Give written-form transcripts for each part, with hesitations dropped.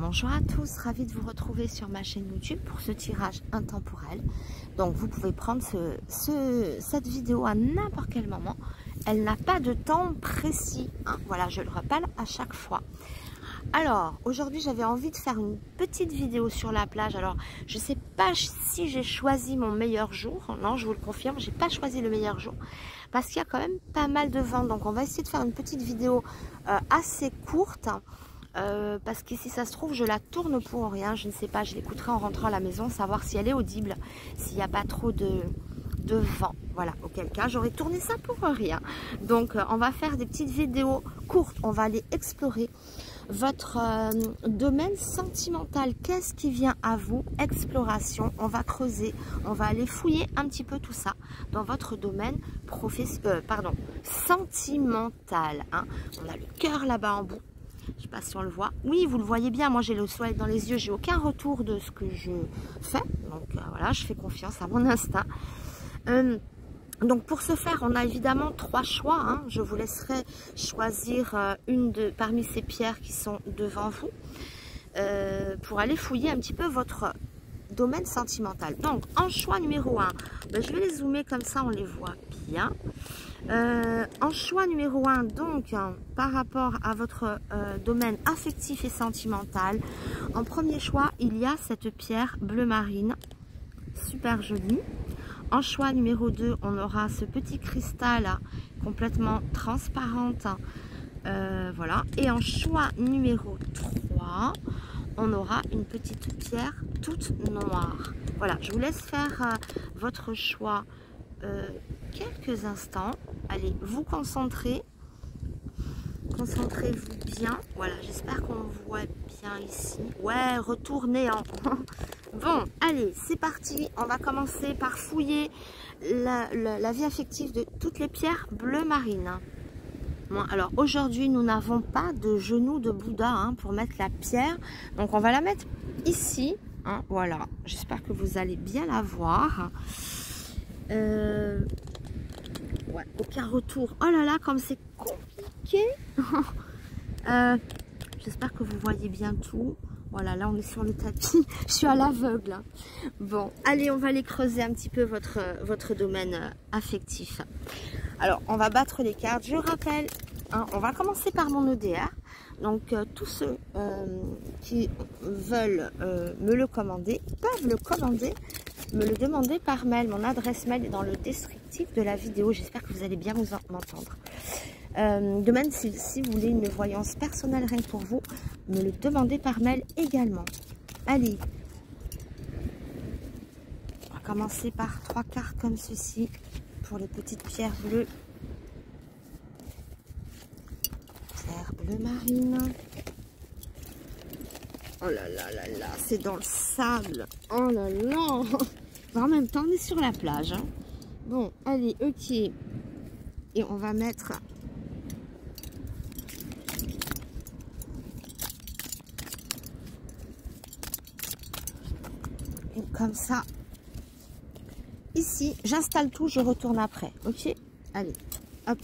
Bonjour à tous, ravie de vous retrouver sur ma chaîne YouTube pour ce tirage intemporel. Donc vous pouvez prendre cette vidéo à n'importe quel moment. Elle n'a pas de temps précis, hein. Voilà, je le rappelle à chaque fois. Alors, aujourd'hui, j'avais envie de faire une petite vidéo sur la plage. Alors, je ne sais pas si j'ai choisi mon meilleur jour. Non, je vous le confirme, je n'ai pas choisi le meilleur jour. Parce qu'il y a quand même pas mal de vent. Donc, on va essayer de faire une petite vidéo assez courte. Parce qu'ici, ça se trouve, je la tourne pour rien. Je ne sais pas, je l'écouterai en rentrant à la maison, savoir si elle est audible, s'il n'y a pas trop de vent. Voilà, auquel cas, j'aurais tourné ça pour rien. Donc, on va faire des petites vidéos courtes. On va aller explorer votre domaine sentimental. Qu'est-ce qui vient à vous? Exploration. On va creuser, on va aller fouiller un petit peu tout ça dans votre domaine sentimental. Hein. On a le cœur là-bas en bout. Je ne sais pas si on le voit. Oui, vous le voyez bien. Moi, j'ai le soleil dans les yeux. J'ai aucun retour de ce que je fais. Donc, voilà, je fais confiance à mon instinct. Donc, pour ce faire, on a évidemment 3 choix. Hein. Je vous laisserai choisir parmi ces pierres qui sont devant vous pour aller fouiller un petit peu votre domaine sentimental. Donc, en choix numéro 1, ben, je vais les zoomer comme ça, on les voit bien. En choix numéro 1, donc, par rapport à votre domaine affectif et sentimental, en premier choix, il y a cette pierre bleu marine, super jolie. En choix numéro 2, on aura ce petit cristal complètement transparente. Voilà. Et en choix numéro 3, on aura une petite pierre toute noire. Voilà, je vous laisse faire votre choix quelques instants. Allez, vous concentrez. Concentrez-vous bien. Voilà, j'espère qu'on voit bien ici. Ouais, retournez en... Bon, allez, c'est parti. On va commencer par fouiller la vie affective de toutes les pierres bleu marine. Bon, alors, aujourd'hui, nous n'avons pas de genou de Bouddha hein, pour mettre la pierre. Donc, on va la mettre ici. Hein, voilà, j'espère que vous allez bien la voir. Ouais, aucun retour. Oh là là, comme c'est compliqué. J'espère que vous voyez bien tout. Voilà, là on est sur le tapis. Je suis à l'aveugle. Bon, allez, on va aller creuser un petit peu votre domaine affectif. Alors, on va battre les cartes. Je rappelle, hein, on va commencer par mon EDR. Donc, tous ceux qui veulent me le commander peuvent le commander, me le demander par mail. Mon adresse mail est dans le descriptif de la vidéo. J'espère que vous allez bien m'entendre. De même, si vous voulez une voyance personnelle rien que pour vous, me le demandez par mail également. Allez, on va commencer par 3 cartes comme ceci pour les petites pierres bleues. Pierre bleu marine. Oh là là là là, c'est dans le sable. Oh là là. En même temps, on est sur la plage. Hein. Bon, allez, ok. Et on va mettre... comme ça. Ici, j'installe tout, je retourne après. Ok? Allez, hop.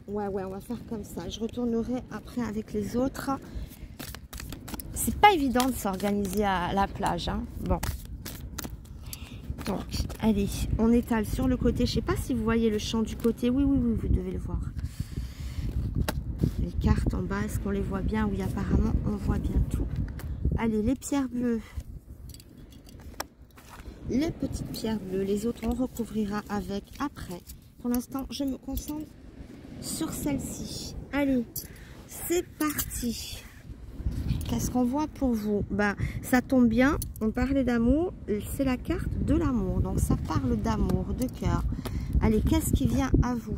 Ouais, on va faire comme ça. Je retournerai après avec les autres. C'est pas évident de s'organiser à la plage. Hein. Bon. Donc, allez, on étale sur le côté. Je sais pas si vous voyez le champ du côté. Oui, vous devez le voir. Les cartes en bas, est-ce qu'on les voit bien? Oui, apparemment, on voit bien tout. Allez, les pierres bleues. Les petites pierres bleues. Les autres, on recouvrira avec après. Pour l'instant, je me concentre sur celle-ci. Allez, c'est parti. Qu'est-ce qu'on voit pour vous? Ben, ça tombe bien. On parlait d'amour. C'est la carte de l'amour. Donc, ça parle d'amour, de cœur. Allez, qu'est-ce qui vient à vous?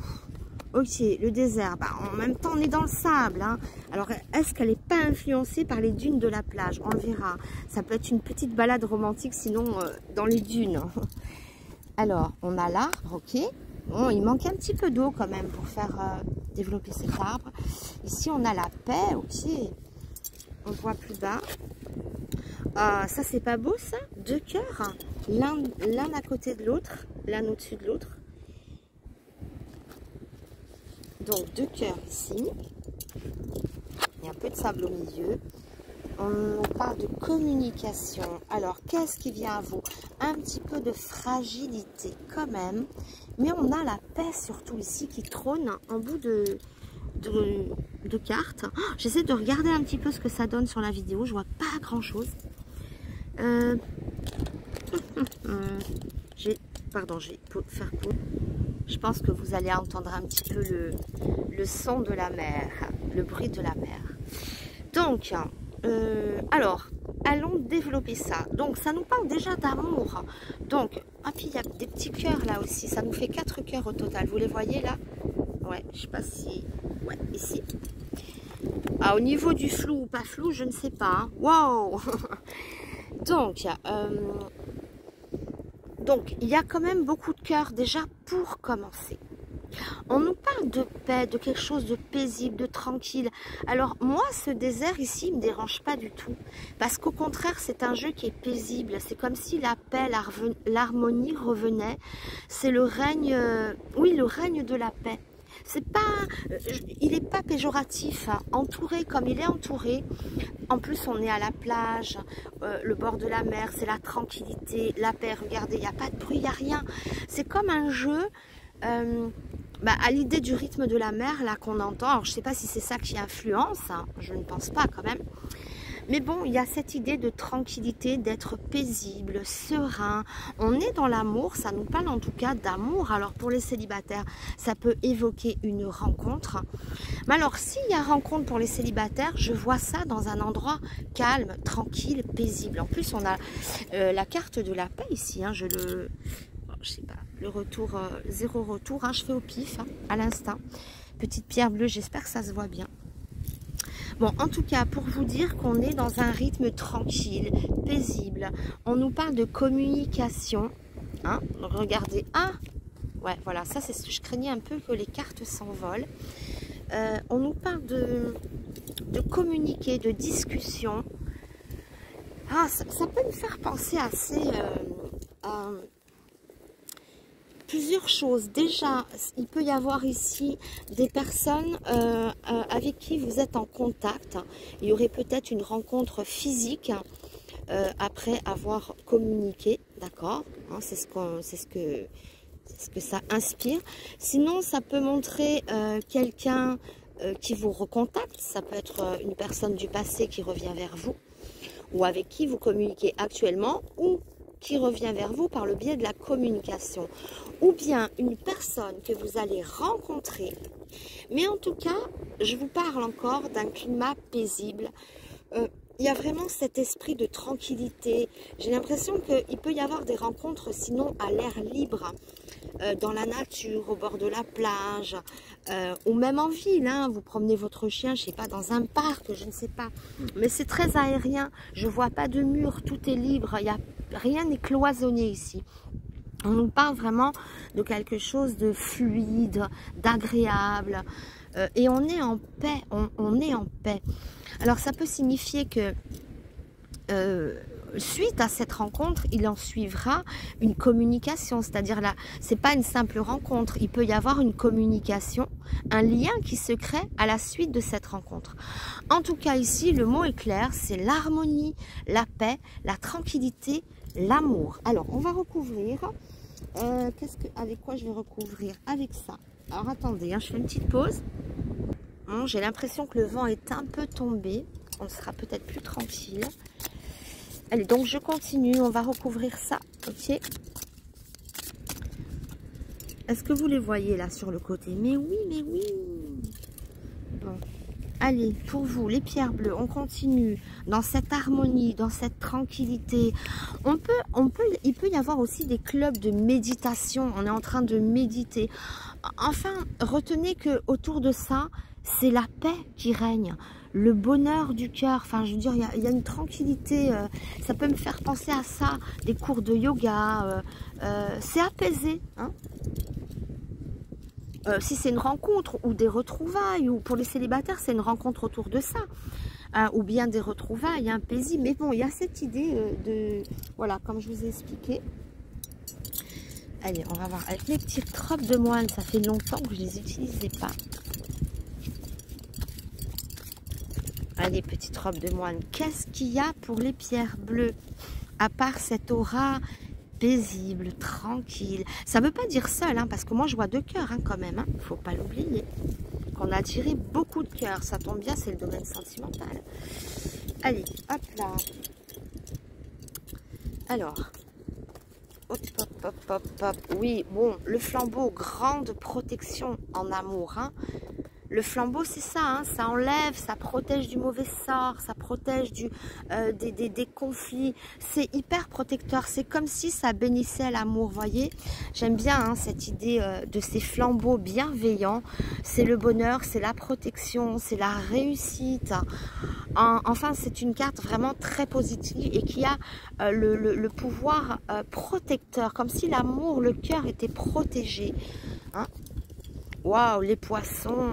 Ok, le désert. Bah, en même temps, on est dans le sable. Hein. Alors, est-ce qu'elle n'est pas influencée par les dunes de la plage? On le verra. Ça peut être une petite balade romantique, sinon dans les dunes. Alors, on a l'arbre, ok. Bon, il manque un petit peu d'eau quand même pour faire développer cet arbre. Ici, on a la paix, ok. On voit plus bas. Ça, c'est pas beau, ça? 2 cœurs. L'un à côté de l'autre, l'un au-dessus de l'autre. Donc 2 cœurs ici. peu de sable au milieu. On parle de communication. Alors, qu'est-ce qui vient à vous? Un petit peu de fragilité quand même. Mais on a la paix surtout ici qui trône en bout de cartes. Oh, j'essaie de regarder un petit peu ce que ça donne sur la vidéo. Je vois pas grand-chose. Pardon, je vais faire pause. Je pense que vous allez entendre un petit peu le son de la mer, le bruit de la mer. Donc, alors, allons développer ça. Donc, ça nous parle déjà d'amour. Donc, ah, puis il y a des petits cœurs là aussi. Ça nous fait 4 cœurs au total. Vous les voyez là? Ouais, je sais pas si... Ouais, ici. Ah, au niveau du flou ou pas flou, je ne sais pas. Hein. Wow. Donc, il y a quand même beaucoup de cœurs déjà pour commencer. On nous parle de paix, de quelque chose de paisible, de tranquille. Alors moi, ce désert ici, il ne me dérange pas du tout. Parce qu'au contraire, c'est un jeu qui est paisible. C'est comme si la paix, l'harmonie revenait. C'est le règne, oui, le règne de la paix. C'est pas, il n'est pas péjoratif, hein. Entouré comme il est entouré. En plus, on est à la plage, le bord de la mer, c'est la tranquillité, la paix. Regardez, il n'y a pas de bruit, il n'y a rien. C'est comme un jeu... à l'idée du rythme de la mer là qu'on entend, alors je sais pas si c'est ça qui influence, hein, je ne pense pas quand même, mais bon, il y a cette idée de tranquillité, d'être paisible, serein. On est dans l'amour, ça nous parle en tout cas d'amour. Alors pour les célibataires, ça peut évoquer une rencontre, mais alors s'il y a rencontre pour les célibataires, je vois ça dans un endroit calme, tranquille, paisible. En plus on a la carte de la paix ici, hein, je sais pas, le retour, zéro retour, hein, je fais au pif, hein, à l'instant. Petite pierre bleue, j'espère que ça se voit bien. Bon, en tout cas, pour vous dire qu'on est dans un rythme tranquille, paisible. On nous parle de communication, hein, donc regardez, ah, ouais, voilà, ça c'est ce que je craignais un peu, que les cartes s'envolent. On nous parle de communiquer, de discussion. Ah, ça peut me faire penser assez... plusieurs choses. Déjà, il peut y avoir ici des personnes avec qui vous êtes en contact. Il y aurait peut-être une rencontre physique après avoir communiqué, d'accord, hein, c'est ce que ça inspire. Sinon, ça peut montrer quelqu'un qui vous recontacte. Ça peut être une personne du passé qui revient vers vous ou avec qui vous communiquez actuellement ou qui revient vers vous par le biais de la communication, ou bien une personne que vous allez rencontrer. Mais en tout cas, je vous parle encore d'un climat paisible. Il y a vraiment cet esprit de tranquillité. J'ai l'impression qu'il peut y avoir des rencontres sinon à l'air libre, dans la nature, au bord de la plage, ou même en ville, hein. Vous promenez votre chien, je sais pas, dans un parc, je ne sais pas. Mais c'est très aérien, je vois pas de mur, tout est libre, rien n'est cloisonné ici. On nous parle vraiment de quelque chose de fluide, d'agréable, et on est en paix, on est en paix. Alors ça peut signifier que suite à cette rencontre, il en suivra une communication, c'est-à-dire là, c'est pas une simple rencontre, il peut y avoir une communication, un lien qui se crée à la suite de cette rencontre. En tout cas ici, le mot est clair, c'est l'harmonie, la paix, la tranquillité, l'amour. Alors, on va recouvrir, avec quoi je vais recouvrir? Avec ça. Alors attendez, hein, je fais une petite pause. Bon, j'ai l'impression que le vent est un peu tombé, on sera peut-être plus tranquille. Allez, donc je continue, on va recouvrir ça, ok. Est-ce que vous les voyez là sur le côté? Mais oui, mais oui. Bon, allez, pour vous, les pierres bleues, on continue dans cette harmonie, dans cette tranquillité. Il peut y avoir aussi des clubs de méditation, on est en train de méditer. Enfin, retenez que autour de ça, c'est la paix qui règne. Le bonheur du cœur, enfin je veux dire, il y a une tranquillité, ça peut me faire penser à ça, des cours de yoga, c'est apaisé, hein. Si c'est une rencontre ou des retrouvailles, ou pour les célibataires c'est une rencontre autour de ça, ou bien des retrouvailles, un paisible, mais bon, il y a cette idée voilà, comme je vous ai expliqué. Allez, on va voir, avec mes petites tropes de moine, ça fait longtemps que je les utilisais pas. Allez, petite robe de moine. Qu'est-ce qu'il y a pour les pierres bleues? À part cette aura paisible, tranquille. Ça ne veut pas dire seul, hein, parce que moi je vois 2 cœurs hein, quand même. Il ne faut pas l'oublier. Qu'on a tiré beaucoup de cœurs. Ça tombe bien, c'est le domaine sentimental. Allez, hop là. Alors, hop, hop, hop, hop, hop. Oui, bon, le flambeau, grande protection en amour. Hein. Le flambeau, c'est ça, hein, ça enlève, ça protège du mauvais sort, ça protège des conflits. C'est hyper protecteur, c'est comme si ça bénissait à l'amour, voyez. J'aime bien hein, cette idée de ces flambeaux bienveillants. C'est le bonheur, c'est la protection, c'est la réussite. Enfin, c'est une carte vraiment très positive et qui a le pouvoir protecteur, comme si l'amour, le cœur était protégé. Hein. Waouh, les poissons,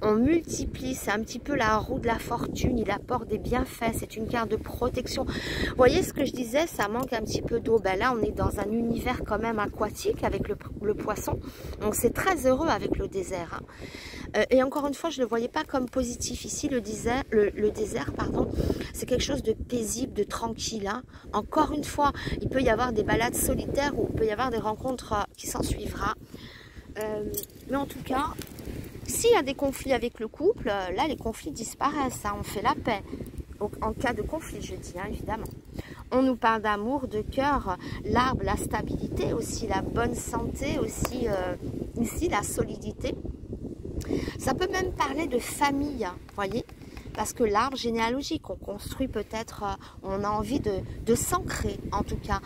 on multiplie, c'est un petit peu la roue de la fortune, il apporte des bienfaits, c'est une carte de protection. Vous voyez ce que je disais, ça manque un petit peu d'eau. Ben là, on est dans un univers quand même aquatique avec le poisson, donc c'est très heureux avec le désert. Hein. Et encore une fois, je ne le voyais pas comme positif ici, le désert, pardon, c'est quelque chose de paisible, de tranquille. Hein. Encore une fois, il peut y avoir des balades solitaires ou il peut y avoir des rencontres qui s'en suivra. Mais en tout cas, s'il y a des conflits avec le couple, là les conflits disparaissent, hein, on fait la paix. En cas de conflit, je dis, hein, évidemment. On nous parle d'amour, de cœur, l'arbre, la stabilité aussi, la bonne santé aussi, ici la solidité. Ça peut même parler de famille, vous voyez. Parce que l'arbre généalogique, on construit peut-être, on a envie de s'ancrer en tout cas.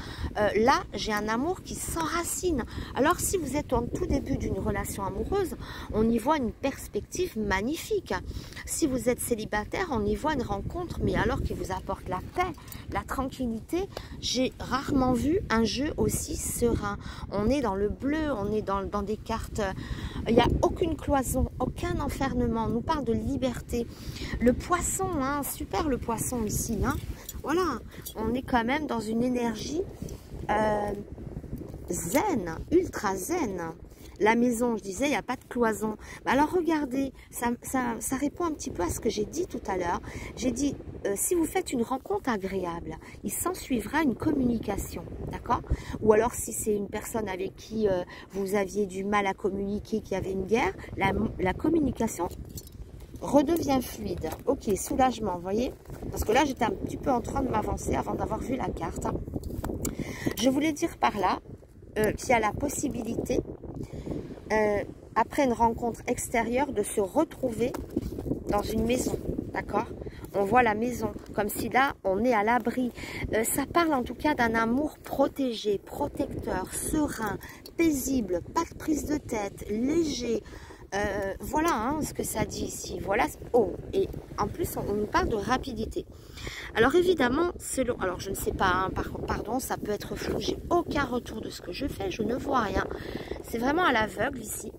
Là, j'ai un amour qui s'enracine. Alors si vous êtes en tout début d'une relation amoureuse, on y voit une perspective magnifique. Si vous êtes célibataire, on y voit une rencontre, mais alors qui vous apporte la paix, la tranquillité. J'ai rarement vu un jeu aussi serein. On est dans le bleu, on est dans des cartes, il n'y a aucune cloison, aucun enfermement. On nous parle de liberté. Le poisson, hein, super le poisson ici, hein. Voilà, on est quand même dans une énergie zen, ultra zen. La maison, je disais, il n'y a pas de cloison. Alors regardez, ça répond un petit peu à ce que j'ai dit tout à l'heure. J'ai dit, si vous faites une rencontre agréable, il s'en suivra une communication, d'accord? Ou alors si c'est une personne avec qui vous aviez du mal à communiquer, qui avait une guerre, la communication redevient fluide. Ok, soulagement, vous voyez? Parce que là, j'étais un petit peu en train de m'avancer avant d'avoir vu la carte. Je voulais dire par là qu'il y a la possibilité, après une rencontre extérieure, de se retrouver dans une maison, d'accord? On voit la maison, comme si là, on est à l'abri. Ça parle en tout cas d'un amour protégé, protecteur, serein, paisible, pas de prise de tête, léger. Voilà hein, ce que ça dit ici. Voilà. Oh, et en plus, on nous parle de rapidité. Alors évidemment, selon... Alors je ne sais pas, hein, pardon, ça peut être flou. J'ai aucun retour de ce que je fais. Je ne vois rien. C'est vraiment à l'aveugle ici.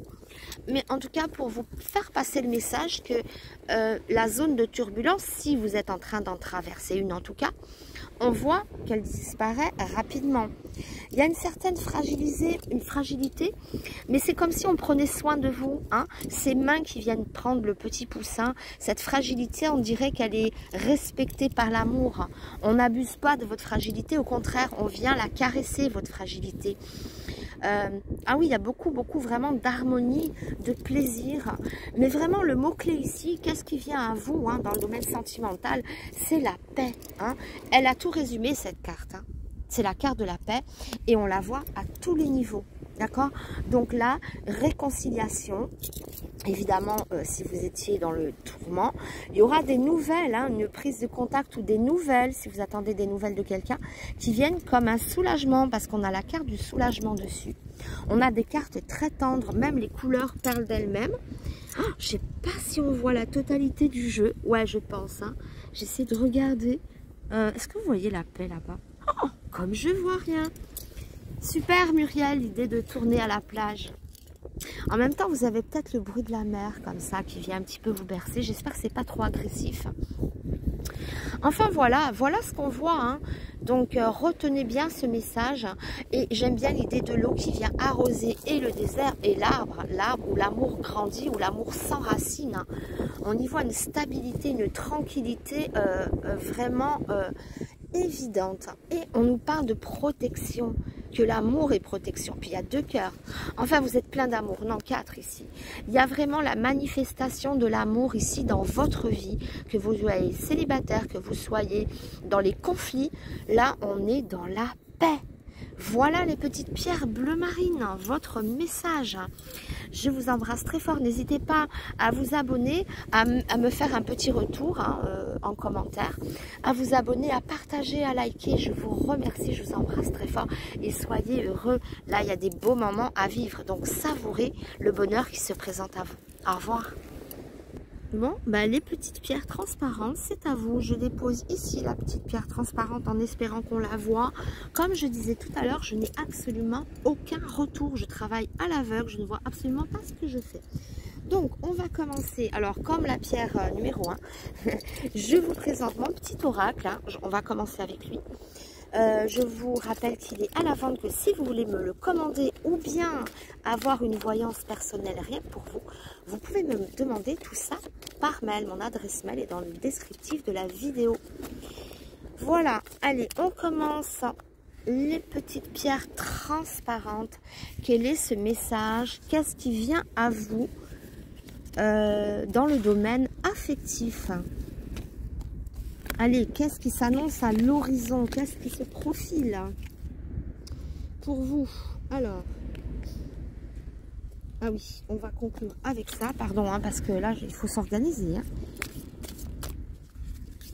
Mais en tout cas, pour vous faire passer le message que la zone de turbulence, si vous êtes en train d'en traverser une en tout cas, on voit qu'elle disparaît rapidement. Il y a une certaine fragilité, mais c'est comme si on prenait soin de vous. Hein. Ces mains qui viennent prendre le petit poussin, cette fragilité, on dirait qu'elle est respectée par l'amour. On n'abuse pas de votre fragilité, au contraire, on vient la caresser, votre fragilité. Ah oui, il y a beaucoup vraiment d'harmonie, de plaisir. Mais vraiment, le mot-clé ici, qu'est-ce qui vient à vous hein, dans le domaine sentimental? C'est la paix. Hein. Elle a tout résumé, cette carte. Hein. C'est la carte de la paix et on la voit à tous les niveaux. D'accord? Donc là, réconciliation. Évidemment, si vous étiez dans le tourment, il y aura des nouvelles, hein, une prise de contact ou des nouvelles, si vous attendez des nouvelles de quelqu'un, qui viennent comme un soulagement, parce qu'on a la carte du soulagement dessus. On a des cartes très tendres, même les couleurs parlent d'elles-mêmes. Oh, je ne sais pas si on voit la totalité du jeu. Ouais, je pense. Hein. J'essaie de regarder. Est-ce que vous voyez la paix là-bas? Oh, comme je vois rien. Super Muriel, l'idée de tourner à la plage. En même temps, vous avez peut-être le bruit de la mer comme ça qui vient un petit peu vous bercer. J'espère que c'est pas trop agressif. Enfin voilà, voilà ce qu'on voit. Hein. Donc retenez bien ce message. Et j'aime bien l'idée de l'eau qui vient arroser et le désert et l'arbre. L'arbre où l'amour grandit, où l'amour s'enracine. Hein. On y voit une stabilité, une tranquillité vraiment évidente. Et on nous parle de protection, que l'amour est protection. Puis il y a 2 cœurs. Enfin, vous êtes plein d'amour. Non, 4 ici. Il y a vraiment la manifestation de l'amour ici dans votre vie. Que vous soyez célibataire, que vous soyez dans les conflits. Là, on est dans la paix. Voilà les petites pierres bleu marine, votre message. Je vous embrasse très fort. N'hésitez pas à vous abonner, à me faire un petit retour en commentaire, à vous abonner, à partager, à liker. Je vous remercie, je vous embrasse très fort et soyez heureux. Là, il y a des beaux moments à vivre, donc savourez le bonheur qui se présente à vous. Au revoir. Bon, bah, les petites pierres transparentes, c'est à vous. Je dépose ici la petite pierre transparente en espérant qu'on la voit. Comme je disais tout à l'heure, je n'ai absolument aucun retour. Je travaille à l'aveugle, je ne vois absolument pas ce que je fais. Donc, on va commencer. Alors, comme la pierre numéro 1, je vous présente mon petit oracle. Hein. On va commencer avec lui. Je vous rappelle qu'il est à la vente, que si vous voulez me le commander ou bien avoir une voyance personnelle rien que pour vous, vous pouvez me demander tout ça par mail. Mon adresse mail est dans le descriptif de la vidéo. Voilà, allez, on commence. Les petites pierres transparentes. Quel est ce message? Qu'est-ce qui vient à vous dans le domaine affectif? Allez, qu'est-ce qui s'annonce à l'horizon? Qu'est-ce qui se profile pour vous? Alors, ah oui, on va conclure avec ça. Pardon, hein, parce que là, il faut s'organiser. Hein.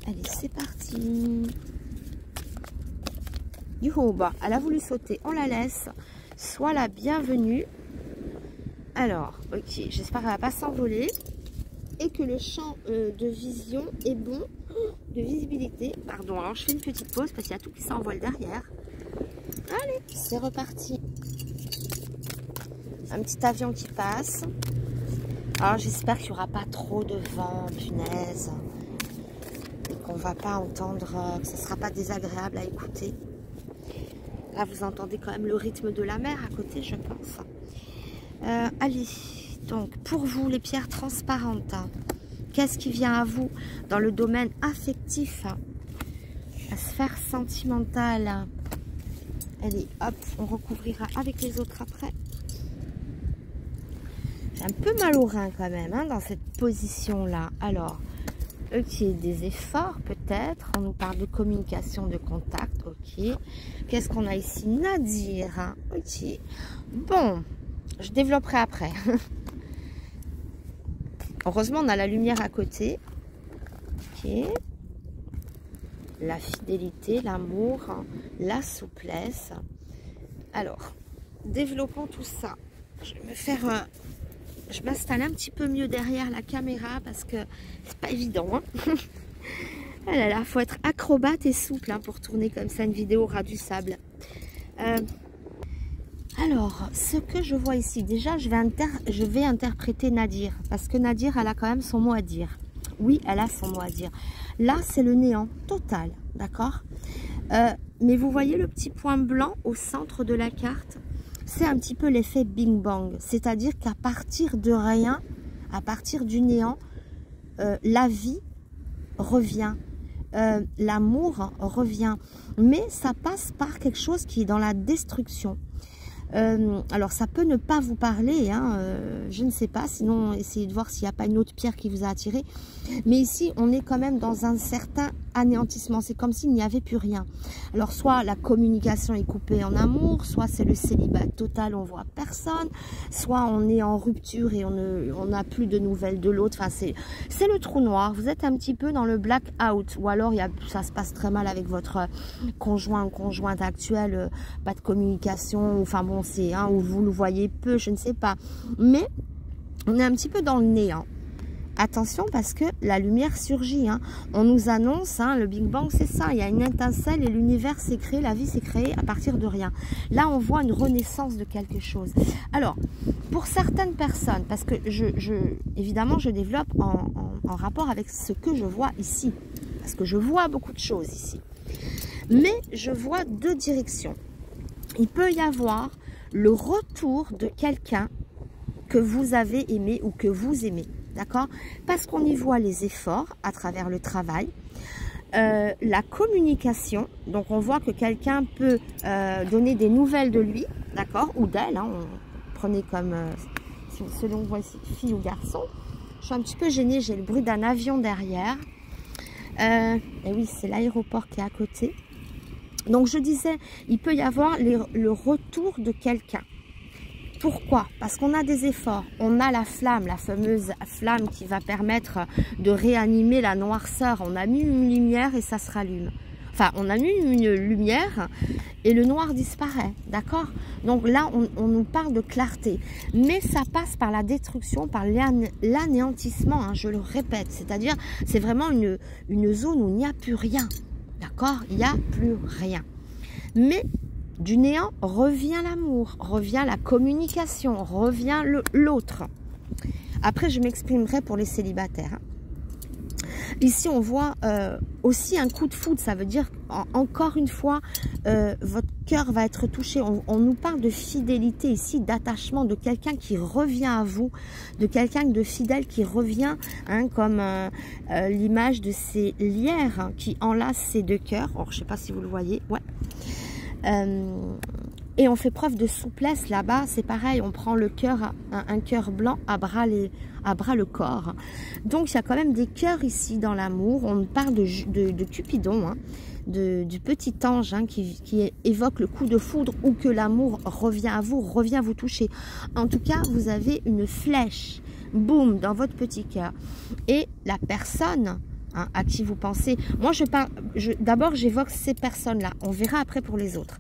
Allez, c'est parti. Youhou, bah, elle a voulu sauter. On la laisse. Sois la bienvenue. Alors, ok, j'espère qu'elle ne va pas s'envoler. Et que le champ de vision est bon, de visibilité. Pardon, alors je fais une petite pause parce qu'il y a tout qui s'envole derrière. Allez, c'est reparti. Un petit avion qui passe. Alors j'espère qu'il n'y aura pas trop de vent, punaise. Et qu'on ne va pas entendre, que ce ne sera pas désagréable à écouter. Là, vous entendez quand même le rythme de la mer à côté, je pense. Allez. Donc, pour vous, les pierres transparentes, hein, qu'est-ce qui vient à vous dans le domaine affectif, hein, la sphère sentimentale? Hein. Allez, hop, on recouvrira avec les autres après. J'ai un peu mal au rein quand même, hein, dans cette position-là. Alors, ok, des efforts peut-être. On nous parle de communication, de contact, ok. Qu'est-ce qu'on a ici? Nadir, hein, ok. Bon, je développerai après. Heureusement, on a la lumière à côté. Ok. La fidélité, l'amour, la souplesse. Alors, développons tout ça. Je vais me faire... je m'installe un petit peu mieux derrière la caméra parce que c'est pas évident. Hein. Ah là là, faut être acrobate et souple hein, pour tourner comme ça une vidéo ras du sable. Alors, ce que je vois ici, déjà, je vais interpréter Nadir. Parce que Nadir, elle a quand même son mot à dire. Oui, elle a son mot à dire. Là, c'est le néant total, d'accord? Mais vous voyez le petit point blanc au centre de la carte? C'est un petit peu l'effet Bing Bang. C'est-à-dire qu'à partir de rien, à partir du néant, la vie revient. L'amour revient. Mais ça passe par quelque chose qui est dans la destruction. Alors ça peut ne pas vous parler, hein, je ne sais pas, sinon essayez de voir s'il n'y a pas une autre pierre qui vous a attiré. Mais ici on est quand même dans un certain anéantissement, c'est comme s'il n'y avait plus rien. Alors soit la communication est coupée en amour, soit c'est le célibat total, on voit personne, soit on est en rupture et on n'a plus de nouvelles de l'autre. Enfin c'est le trou noir, vous êtes un petit peu dans le black out, ou alors ça se passe très mal avec votre conjoint ou conjointe actuelle, pas de communication, enfin bon c'est où vous le voyez peu, je ne sais pas, mais on est un petit peu dans le néant. attention parce que la lumière surgit. Hein. On nous annonce, hein, le Big Bang, c'est ça. Il y a une étincelle et l'univers s'est créé, la vie s'est créée à partir de rien. Là, on voit une renaissance de quelque chose. Alors, pour certaines personnes, parce que évidemment, je développe en rapport avec ce que je vois ici. Parce que je vois beaucoup de choses ici. Mais je vois deux directions. Il peut y avoir le retour de quelqu'un que vous avez aimé ou que vous aimez. D'accord? Parce qu'on y voit les efforts à travers le travail, la communication. Donc, on voit que quelqu'un peut donner des nouvelles de lui, d'accord? Ou d'elle. Hein, on prenait comme selon voici fille ou garçon. Je suis un petit peu gênée, j'ai le bruit d'un avion derrière. Et oui, c'est l'aéroport qui est à côté. Donc, je disais, il peut y avoir le retour de quelqu'un. Pourquoi? Parce qu'on a des efforts, on a la flamme, la fameuse flamme qui va permettre de réanimer la noirceur. On a mis une lumière et ça se rallume. Enfin, on a mis une lumière et le noir disparaît, d'accord? Donc là, on nous parle de clarté. Mais ça passe par la destruction, par l'anéantissement, hein, je le répète. C'est-à-dire, c'est vraiment une zone où il n'y a plus rien, d'accord? Il n'y a plus rien. Mais du néant revient l'amour, revient la communication, revient l'autre. Après, je m'exprimerai pour les célibataires. Ici, on voit aussi un coup de foudre. Ça veut dire, encore une fois, votre cœur va être touché. On nous parle de fidélité ici, d'attachement, de quelqu'un qui revient à vous, de quelqu'un de fidèle qui revient, hein, comme l'image de ces lierres hein, qui enlacent ces deux cœurs. Alors, je ne sais pas si vous le voyez. Ouais. Et on fait preuve de souplesse là-bas, c'est pareil, on prend le cœur, un cœur blanc à bras le corps. Donc il y a quand même des cœurs ici dans l'amour. On parle de Cupidon, hein, du petit ange hein, qui évoque le coup de foudre ou que l'amour revient à vous, revient vous toucher. En tout cas, vous avez une flèche, boum, dans votre petit cœur. Et la personne hein, à qui vous pensez. Moi, d'abord, j'évoque ces personnes-là. On verra après pour les autres.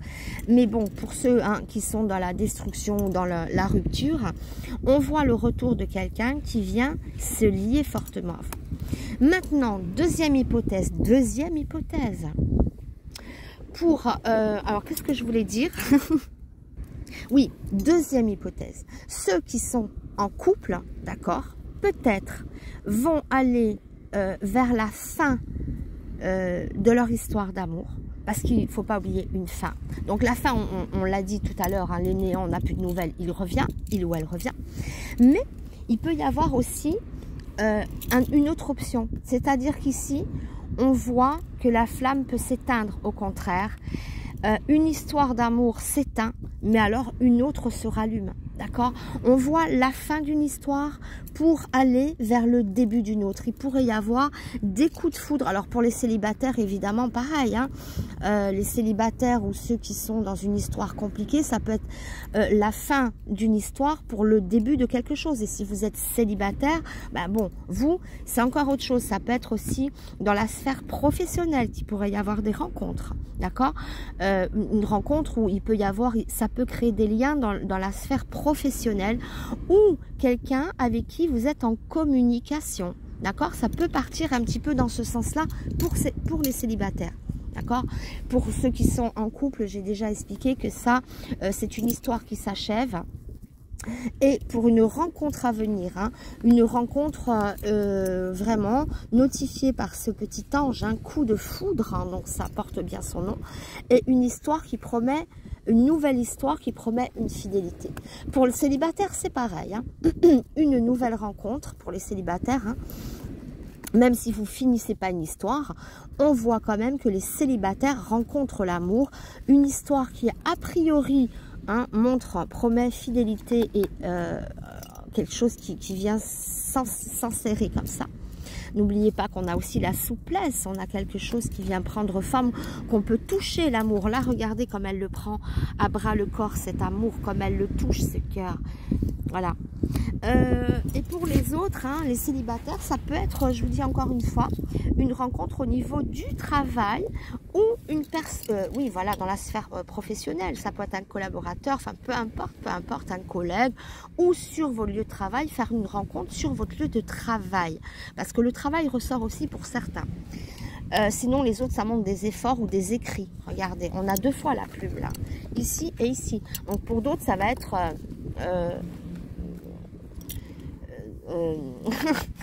Mais bon, pour ceux hein, qui sont dans la destruction, dans la rupture, on voit le retour de quelqu'un qui vient se lier fortement à vous. Maintenant, deuxième hypothèse. Alors, qu'est-ce que je voulais dire? Oui, deuxième hypothèse. Ceux qui sont en couple, d'accord, peut-être vont aller vers la fin de leur histoire d'amour, parce qu'il ne faut pas oublier une fin. Donc la fin, on l'a dit tout à l'heure, hein, les néants, on n'a plus de nouvelles, il ou elle revient. Mais il peut y avoir aussi une autre option, c'est-à-dire qu'ici, on voit que la flamme peut s'éteindre, au contraire. Une histoire d'amour s'éteint, mais alors une autre se rallume. D'accord? On voit la fin d'une histoire pour aller vers le début d'une autre. Il pourrait y avoir des coups de foudre. Alors pour les célibataires, évidemment, pareil. Hein, les célibataires ou ceux qui sont dans une histoire compliquée, ça peut être la fin d'une histoire pour le début de quelque chose. Et si vous êtes célibataire, ben bon, vous, c'est encore autre chose. Ça peut être aussi dans la sphère professionnelle qu'il pourrait y avoir des rencontres. D'accord? Une rencontre où il peut y avoir, ça peut créer des liens dans la sphère professionnelle ou quelqu'un avec qui vous êtes en communication. D'accord? Ça peut partir un petit peu dans ce sens-là pour les célibataires. D'accord? Pour ceux qui sont en couple, j'ai déjà expliqué que ça, c'est une histoire qui s'achève. Et pour une rencontre à venir, hein, une rencontre vraiment notifiée par ce petit ange, un coup de foudre, hein, donc ça porte bien son nom, et une histoire qui promet, une nouvelle histoire qui promet une fidélité. Pour le célibataire, c'est pareil, hein, une nouvelle rencontre pour les célibataires, hein. Même si vous finissez pas une histoire, on voit quand même que les célibataires rencontrent l'amour, une histoire qui a priori hein, montre, promet fidélité et quelque chose qui vient s'insérer comme ça. N'oubliez pas qu'on a aussi la souplesse, on a quelque chose qui vient prendre forme, qu'on peut toucher l'amour. Là, regardez comme elle le prend à bras le corps, cet amour, comme elle le touche, ce cœur. Voilà. Et pour les autres, hein, les célibataires, ça peut être, je vous dis encore une fois, une rencontre au niveau du travail ou une personne, oui, voilà, dans la sphère professionnelle. Ça peut être un collaborateur, enfin, peu importe, un collègue ou sur vos lieux de travail, faire une rencontre sur votre lieu de travail. Parce que le travail ressort aussi pour certains. Sinon, les autres, ça manque des efforts ou des écrits. Regardez, on a deux fois la plume, là. Ici et ici. Donc, pour d'autres, ça va être...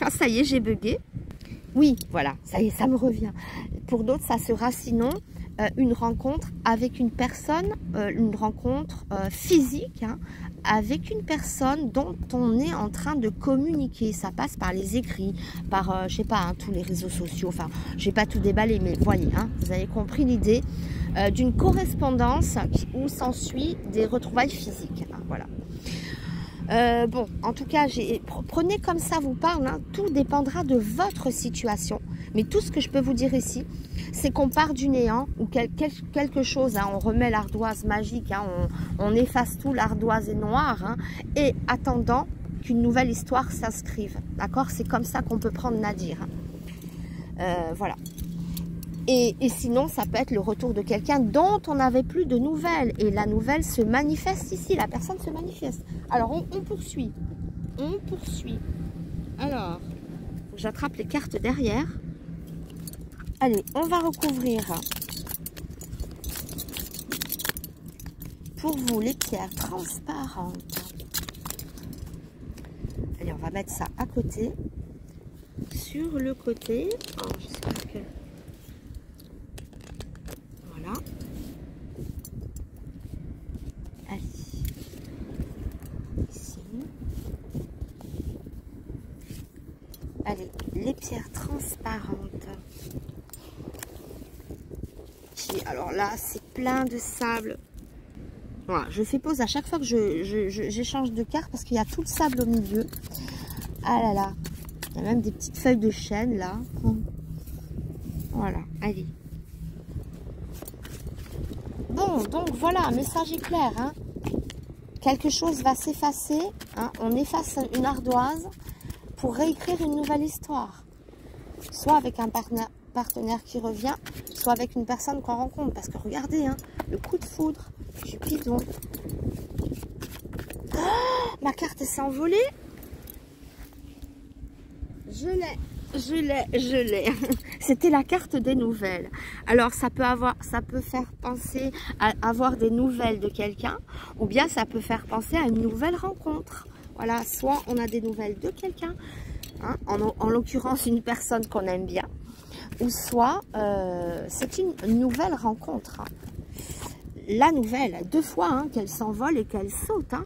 ça y est, j'ai bugué. Oui, voilà, ça y est, ça me revient. Pour d'autres, ça sera sinon une rencontre avec une personne, une rencontre physique, hein, avec une personne dont on est en train de communiquer. Ça passe par les écrits, par, je sais pas, hein, tous les réseaux sociaux. Enfin, je vais pas tout déballer, mais voyez, hein, vous avez compris l'idée d'une correspondance où s'ensuit des retrouvailles physiques. Hein, voilà. Bon, en tout cas, prenez comme ça vous parle, hein, tout dépendra de votre situation. Mais tout ce que je peux vous dire ici, c'est qu'on part du néant ou quelque chose, hein, on remet l'ardoise magique, hein, on efface tout, l'ardoise est noire, hein, et attendant qu'une nouvelle histoire s'inscrive. D'accord? C'est comme ça qu'on peut prendre Nadir. Hein. Voilà. Et sinon, ça peut être le retour de quelqu'un dont on n'avait plus de nouvelles. Et la nouvelle se manifeste ici. La personne se manifeste. Alors, on poursuit. On poursuit. Alors, j'attrape les cartes derrière. Allez, on va recouvrir pour vous les pierres transparentes. Allez, on va mettre ça à côté. Sur le côté. Oh, j'espère que... Voilà. Allez. Ici. Allez, les pierres transparentes. Alors là, c'est plein de sable. Voilà, je fais pause à chaque fois que j'échange de cartes parce qu'il y a tout le sable au milieu. Ah là là. Il y a même des petites feuilles de chêne là. Voilà, allez. Bon, donc voilà, un message est clair. Hein. Quelque chose va s'effacer. Hein. On efface une ardoise pour réécrire une nouvelle histoire. Soit avec un partenaire qui revient, soit avec une personne qu'on rencontre. Parce que regardez, hein, le coup de foudre, Cupidon. Oh, ma carte s'est envolée. Je l'ai. C'était la carte des nouvelles. Alors, ça peut faire penser à avoir des nouvelles de quelqu'un, ou bien ça peut faire penser à une nouvelle rencontre. Voilà, soit on a des nouvelles de quelqu'un, hein, en l'occurrence une personne qu'on aime bien, ou soit c'est une nouvelle rencontre. Hein. La nouvelle, deux fois hein, qu'elle s'envole et qu'elle saute. Hein.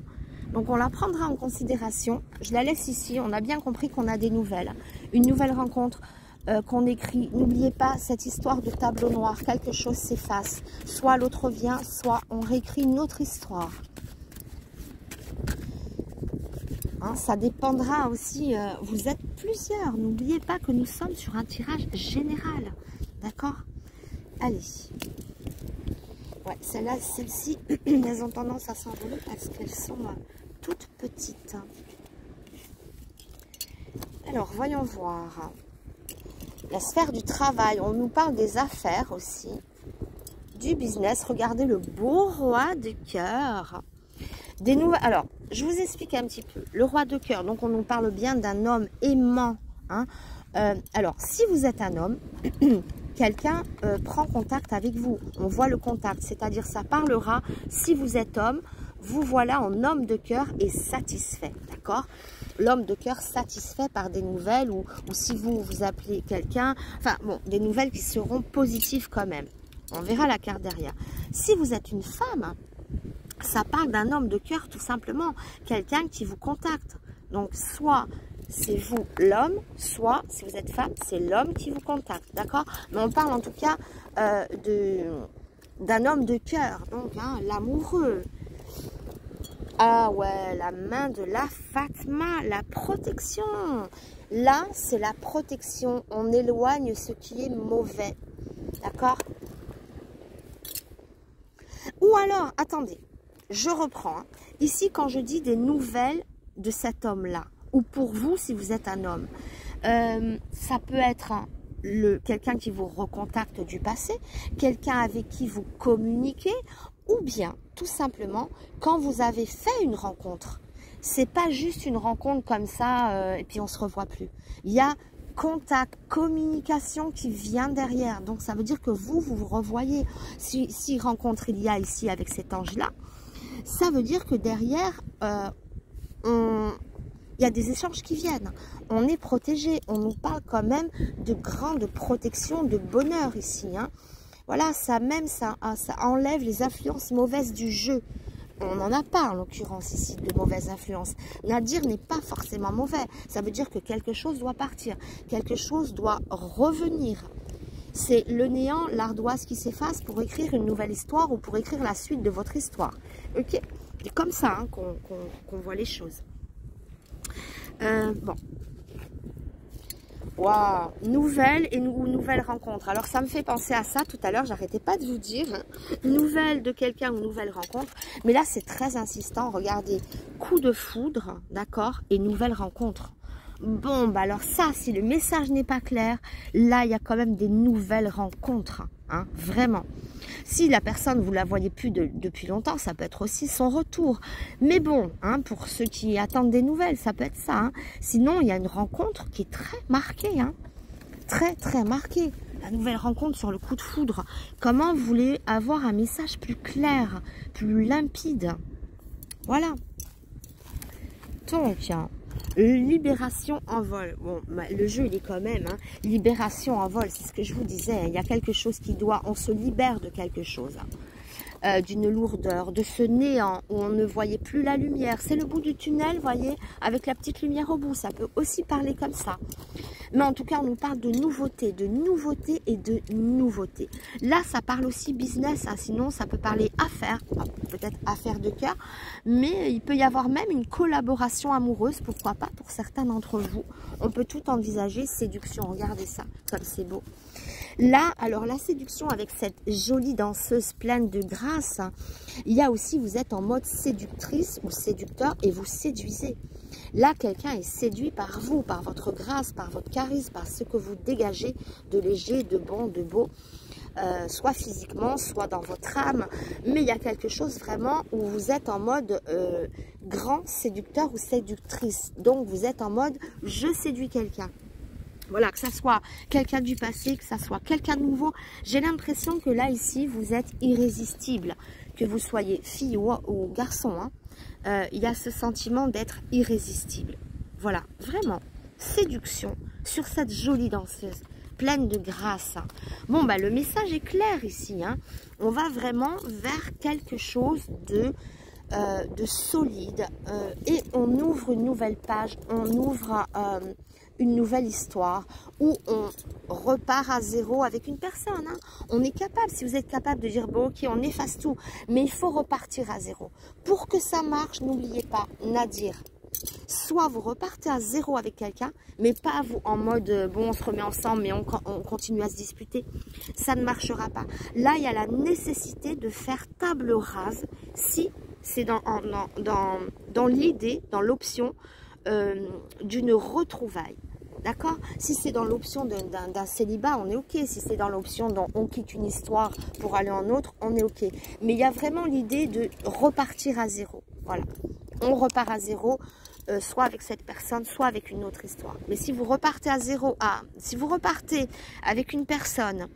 Donc on la prendra en considération. Je la laisse ici. On a bien compris qu'on a des nouvelles. Une nouvelle rencontre qu'on écrit. N'oubliez pas cette histoire de tableau noir. Quelque chose s'efface. Soit l'autre vient, soit on réécrit une autre histoire. Hein, ça dépendra aussi. Vous êtes plusieurs. N'oubliez pas que nous sommes sur un tirage général. D'accord? Allez. Ouais, celles-ci, elles ont tendance à s'envoler parce qu'elles sont toutes petites. Alors, voyons voir. La sphère du travail, on nous parle des affaires aussi, du business. Regardez le beau roi de cœur. Des nouvelles. Alors, je vous explique un petit peu. Le roi de cœur, donc on nous parle bien d'un homme aimant. Hein. Alors, si vous êtes un homme... quelqu'un prend contact avec vous. On voit le contact, c'est-à-dire ça parlera. Si vous êtes homme, vous voilà en homme de cœur et satisfait. D'accord? L'homme de cœur satisfait par des nouvelles ou si vous appelez quelqu'un. Enfin, bon, des nouvelles qui seront positives quand même. On verra la carte derrière. Si vous êtes une femme, ça parle d'un homme de cœur tout simplement. Quelqu'un qui vous contacte. Donc, soit... c'est vous l'homme, soit si vous êtes femme, c'est l'homme qui vous contacte, d'accord? Mais on parle en tout cas d'un homme de cœur, donc hein, l'amoureux. Ah ouais, la main de la Fatma, la protection. Là, c'est la protection. On éloigne ce qui est mauvais. D'accord? Ou alors, attendez, je reprends. Hein. Ici, quand je dis des nouvelles de cet homme-là, ou pour vous, si vous êtes un homme, ça peut être quelqu'un qui vous recontacte du passé, quelqu'un avec qui vous communiquez, ou bien, tout simplement, quand vous avez fait une rencontre. C'est pas juste une rencontre comme ça, et puis on se revoit plus. Il y a contact, communication qui vient derrière. Donc, ça veut dire que vous vous revoyez. Si rencontre il y a ici avec cet ange-là, ça veut dire que derrière, il y a des échanges qui viennent. On est protégé. On nous parle quand même de grande protection, de bonheur ici. Hein. Voilà, ça enlève les influences mauvaises du jeu. On n'en a pas en l'occurrence ici de mauvaises influences. Nadir n'est pas forcément mauvais. Ça veut dire que quelque chose doit partir. Quelque chose doit revenir. C'est le néant, l'ardoise qui s'efface pour écrire une nouvelle histoire ou pour écrire la suite de votre histoire. Ok? C'est comme ça hein, qu'on voit les choses. Bon. Waouh, nouvelle et nouvelle rencontre. Alors ça me fait penser à ça tout à l'heure, j'arrêtais pas de vous dire. Hein. Nouvelle de quelqu'un ou nouvelle rencontre. Mais là c'est très insistant, regardez. Coup de foudre, d'accord, et nouvelle rencontre. Bon, bah alors ça, si le message n'est pas clair, là il y a quand même des nouvelles rencontres. Hein, vraiment. Si la personne, vous la voyez plus depuis longtemps, ça peut être aussi son retour. Mais bon, hein, pour ceux qui attendent des nouvelles, ça peut être ça. Hein. Sinon, il y a une rencontre qui est très marquée. Hein. Très, très marquée. La nouvelle rencontre sur le coup de foudre. Comment vous voulez avoir un message plus clair, plus limpide? Voilà. Donc, libération en vol. Bon, bah, le jeu, il est quand même. Hein, libération en vol, c'est ce que je vous disais. Hein, il y a quelque chose qui doit... On se libère de quelque chose. D'une lourdeur, de ce néant où on ne voyait plus la lumière. C'est le bout du tunnel, voyez, avec la petite lumière au bout. Ça peut aussi parler comme ça. Mais en tout cas, on nous parle de nouveauté et de nouveauté. Là, ça parle aussi business. Hein, sinon, ça peut parler affaires, peut-être affaires de cœur. Mais il peut y avoir même une collaboration amoureuse, pourquoi pas, pour certains d'entre vous. On peut tout envisager. Séduction, regardez ça, comme c'est beau. Là, alors la séduction avec cette jolie danseuse pleine de grâce, il y a aussi, vous êtes en mode séductrice ou séducteur et vous séduisez. Là, quelqu'un est séduit par vous, par votre grâce, par votre charisme, par ce que vous dégagez de léger, de bon, de beau, soit physiquement, soit dans votre âme. Mais il y a quelque chose vraiment où vous êtes en mode grand séducteur ou séductrice. Donc, vous êtes en mode je séduis quelqu'un. Voilà, que ça soit quelqu'un du passé, que ça soit quelqu'un de nouveau. J'ai l'impression que là, ici, vous êtes irrésistible. Que vous soyez fille ou garçon, hein, il y a ce sentiment d'être irrésistible. Voilà, vraiment, séduction sur cette jolie danseuse, pleine de grâce. Bon, bah, le message est clair ici. Hein. On va vraiment vers quelque chose de solide. Et on ouvre une nouvelle page, on ouvre... une nouvelle histoire où on repart à zéro avec une personne. Hein. On est capable, si vous êtes capable de dire, bon ok, on efface tout, mais il faut repartir à zéro. Pour que ça marche, n'oubliez pas, Nadir, soit vous repartez à zéro avec quelqu'un, mais pas vous en mode, bon on se remet ensemble, mais on continue à se disputer. Ça ne marchera pas. Là, il y a la nécessité de faire table rase si c'est dans l'idée, dans l'option d'une retrouvaille. D'accord? Si c'est dans l'option d'un célibat, on est ok. Si c'est dans l'option dont on quitte une histoire pour aller en autre, on est ok. Mais il y a vraiment l'idée de repartir à zéro. Voilà. On repart à zéro, soit avec cette personne, soit avec une autre histoire. Mais si vous repartez à zéro, si vous repartez avec une personne,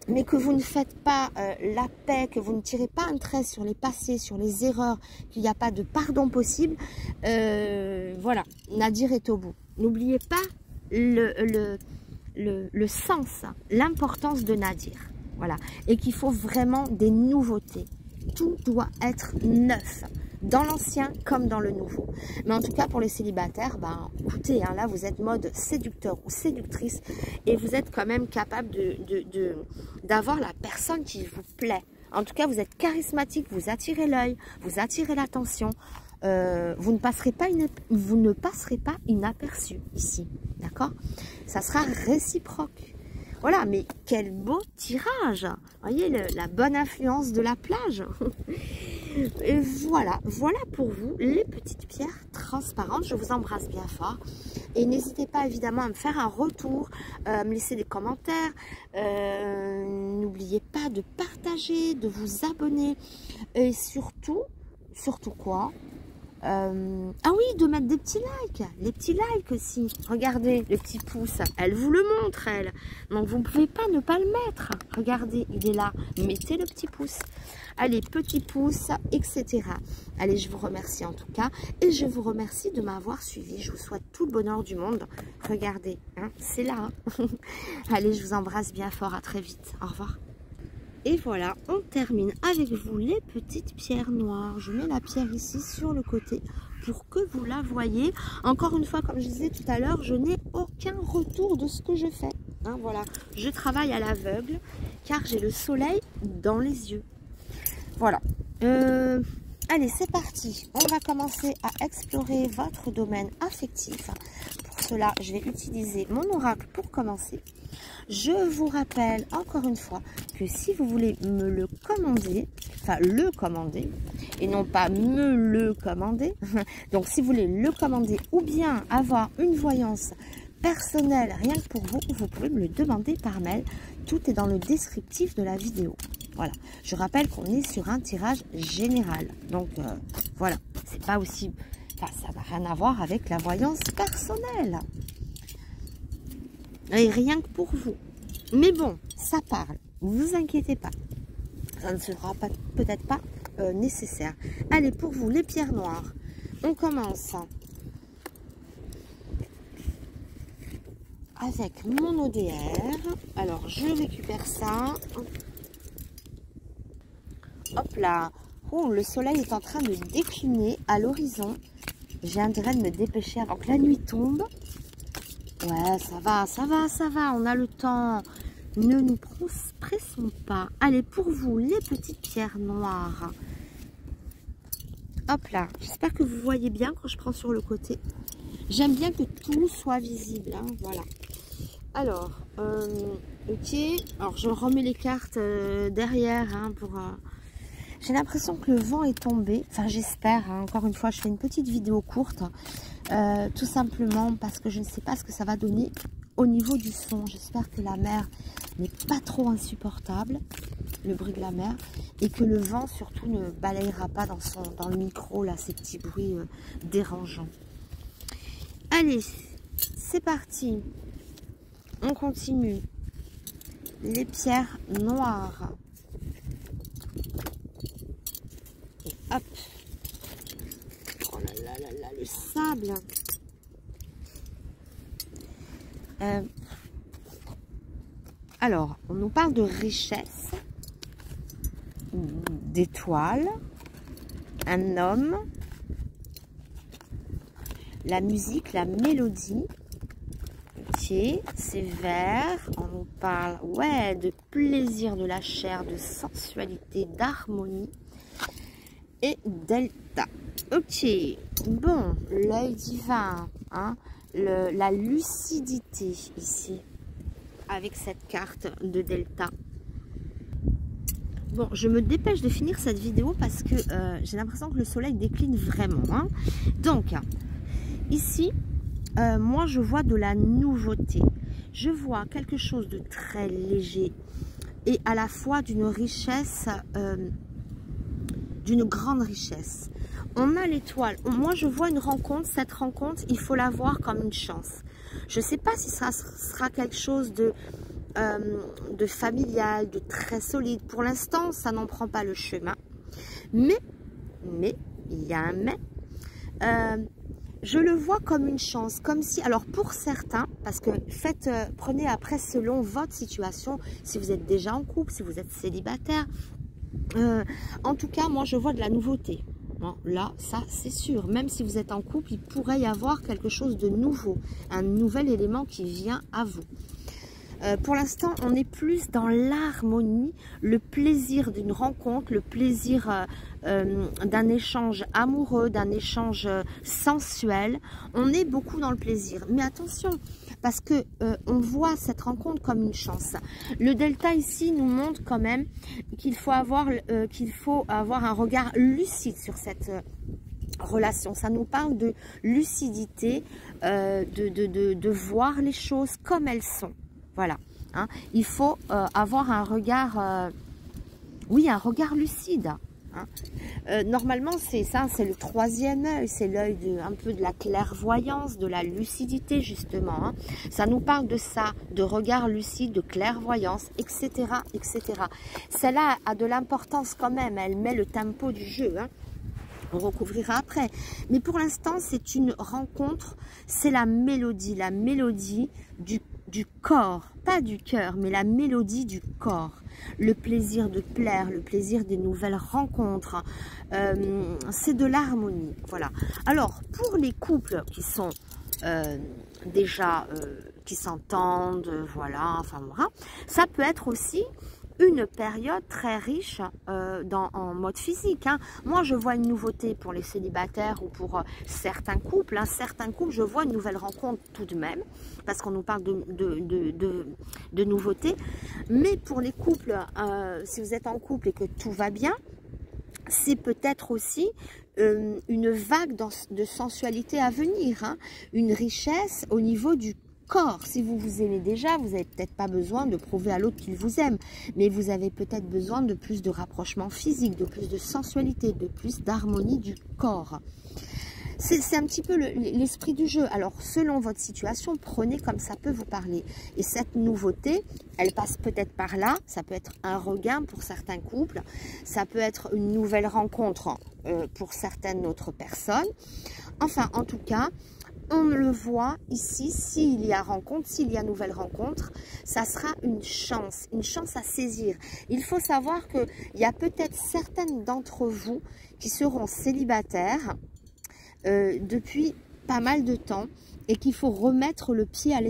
mais que vous ne faites pas la paix, que vous ne tirez pas un trait sur les passés, sur les erreurs, qu'il n'y a pas de pardon possible, voilà, Nadir est au bout. N'oubliez pas le sens, l'importance de Nadir. Voilà. Et qu'il faut vraiment des nouveautés. Tout doit être neuf, dans l'ancien comme dans le nouveau. Mais en tout cas, pour les célibataires, ben, écoutez, hein, là, vous êtes mode séducteur ou séductrice et vous êtes quand même capable d'avoir la personne qui vous plaît. En tout cas, vous êtes charismatique, vous attirez l'œil, vous attirez l'attention. Vous ne passerez pas inaperçu ici, d'accord? Ça sera réciproque. Voilà, mais quel beau tirage! Vous voyez la bonne influence de la plage. Et voilà pour vous les petites pierres transparentes. Je vous embrasse bien fort. Et n'hésitez pas évidemment à me faire un retour, me laisser des commentaires. N'oubliez pas de partager, de vous abonner. Et surtout quoi? Ah oui, de mettre des petits likes, les petits likes aussi. Regardez, le petit pouce, elle vous le montre, elle. Donc, vous ne pouvez pas ne pas le mettre. Regardez, il est là. Mettez le petit pouce. Allez, petit pouce, etc. Allez, je vous remercie en tout cas. Et je vous remercie de m'avoir suivi. Je vous souhaite tout le bonheur du monde. Regardez, hein, c'est là. Hein. Allez, je vous embrasse bien fort. À très vite. Au revoir. Et voilà, on termine avec vous les petites pierres noires. Je mets la pierre ici sur le côté pour que vous la voyez. Encore une fois, comme je disais tout à l'heure, je n'ai aucun retour de ce que je fais. Hein, voilà, je travaille à l'aveugle car j'ai le soleil dans les yeux. Voilà. Allez, c'est parti. On va commencer à explorer votre domaine affectif. Pour cela, je vais utiliser mon oracle pour commencer. Je vous rappelle encore une fois que si vous voulez me le commander, enfin le commander, et non pas me le commander, donc si vous voulez le commander ou bien avoir une voyance personnelle rien que pour vous, vous pouvez me le demander par mail. Tout est dans le descriptif de la vidéo. Voilà, je rappelle qu'on est sur un tirage général. Donc voilà, c'est pas aussi... Enfin, ça n'a rien à voir avec la voyance personnelle. Et rien que pour vous. Mais bon, ça parle. Ne vous inquiétez pas. Ça ne sera peut-être pas nécessaire. Allez, pour vous, les pierres noires. On commence avec mon ODR. Alors, je récupère ça. Hop là. Oh, le soleil est en train de décliner à l'horizon. J'ai intérêt de me dépêcher avant que la nuit tombe. Ouais, ça va. On a le temps. Ne nous pressons pas. Allez, pour vous, les petites pierres noires. Hop là. J'espère que vous voyez bien quand je prends sur le côté. J'aime bien que tout soit visible. Hein, voilà. Alors, ok. Alors, je remets les cartes derrière hein, pour... J'ai l'impression que le vent est tombé. Enfin, j'espère. Hein. Encore une fois, je fais une petite vidéo courte. Tout simplement parce que je ne sais pas ce que ça va donner au niveau du son. J'espère que la mer n'est pas trop insupportable, le bruit de la mer, et que le vent surtout ne balayera pas dans le micro, là, ces petits bruits dérangeants. Allez, c'est parti. On continue. Les pierres noires. Et hop. Oh là là là là, le sable. Alors, on nous parle de richesse, d'étoiles, un homme, la musique, la mélodie. Ok, c'est vert. On nous parle, ouais, de plaisir de la chair, de sensualité, d'harmonie et delta. Ok, bon, l'œil divin, hein, la lucidité ici, avec cette carte de delta. Bon, je me dépêche de finir cette vidéo parce que j'ai l'impression que le soleil décline vraiment. Hein. Donc, ici, moi, je vois de la nouveauté. Je vois quelque chose de très léger et à la fois d'une richesse, d'une grande richesse. On a l'étoile. Moi, je vois une rencontre. Cette rencontre, il faut la voir comme une chance. Je ne sais pas si ça sera quelque chose de familial, de très solide. Pour l'instant, ça n'en prend pas le chemin. Mais, il y a un mais. Je le vois comme une chance. Comme si, alors pour certains, parce que prenez après selon votre situation, si vous êtes déjà en couple, si vous êtes célibataire. En tout cas, moi, je vois de la nouveauté. Bon, là, ça, c'est sûr. Même si vous êtes en couple, il pourrait y avoir quelque chose de nouveau. Un nouvel élément qui vient à vous. Pour l'instant, on est plus dans l'harmonie, le plaisir d'une rencontre, le plaisir d'un échange amoureux, d'un échange sensuel. On est beaucoup dans le plaisir. Mais attention, parce que on voit cette rencontre comme une chance. Le delta ici nous montre quand même qu'il faut avoir un regard lucide sur cette relation. Ça nous parle de lucidité, de voir les choses comme elles sont. Voilà, hein. Il faut avoir un regard, oui, un regard lucide. Hein. Normalement, c'est ça, c'est le troisième œil, c'est l'œil un peu de la clairvoyance, de la lucidité justement. Hein. Ça nous parle de ça, de regard lucide, de clairvoyance, etc., etc. Celle-là a de l'importance quand même, elle met le tempo du jeu. Hein. On recouvrira après. Mais pour l'instant, c'est une rencontre, c'est la mélodie du corps, pas du cœur, mais la mélodie du corps. Le plaisir de plaire, le plaisir des nouvelles rencontres, c'est de l'harmonie. Voilà. Alors, pour les couples qui sont déjà, qui s'entendent, voilà, enfin voilà, ça peut être aussi une période très riche en mode physique. Hein. Moi, je vois une nouveauté pour les célibataires ou pour certains couples. Hein. Certains couples, je vois une nouvelle rencontre tout de même, parce qu'on nous parle de nouveautés. Mais pour les couples, si vous êtes en couple et que tout va bien, c'est peut-être aussi une vague de sensualité à venir, hein. Une richesse au niveau du corps. Si vous vous aimez déjà, vous n'avez peut-être pas besoin de prouver à l'autre qu'il vous aime, mais vous avez peut-être besoin de plus de rapprochement physique, de plus de sensualité, de plus d'harmonie du corps. C'est un petit peu l'esprit du jeu. Alors, selon votre situation, prenez comme ça peut vous parler. Et cette nouveauté, elle passe peut-être par là. Ça peut être un regain pour certains couples. Ça peut être une nouvelle rencontre pour certaines autres personnes. Enfin, en tout cas, on le voit ici, s'il y a rencontre, s'il y a nouvelle rencontre, ça sera une chance à saisir. Il faut savoir qu'il y a peut-être certaines d'entre vous qui seront célibataires depuis pas mal de temps et qu'il faut remettre le pied à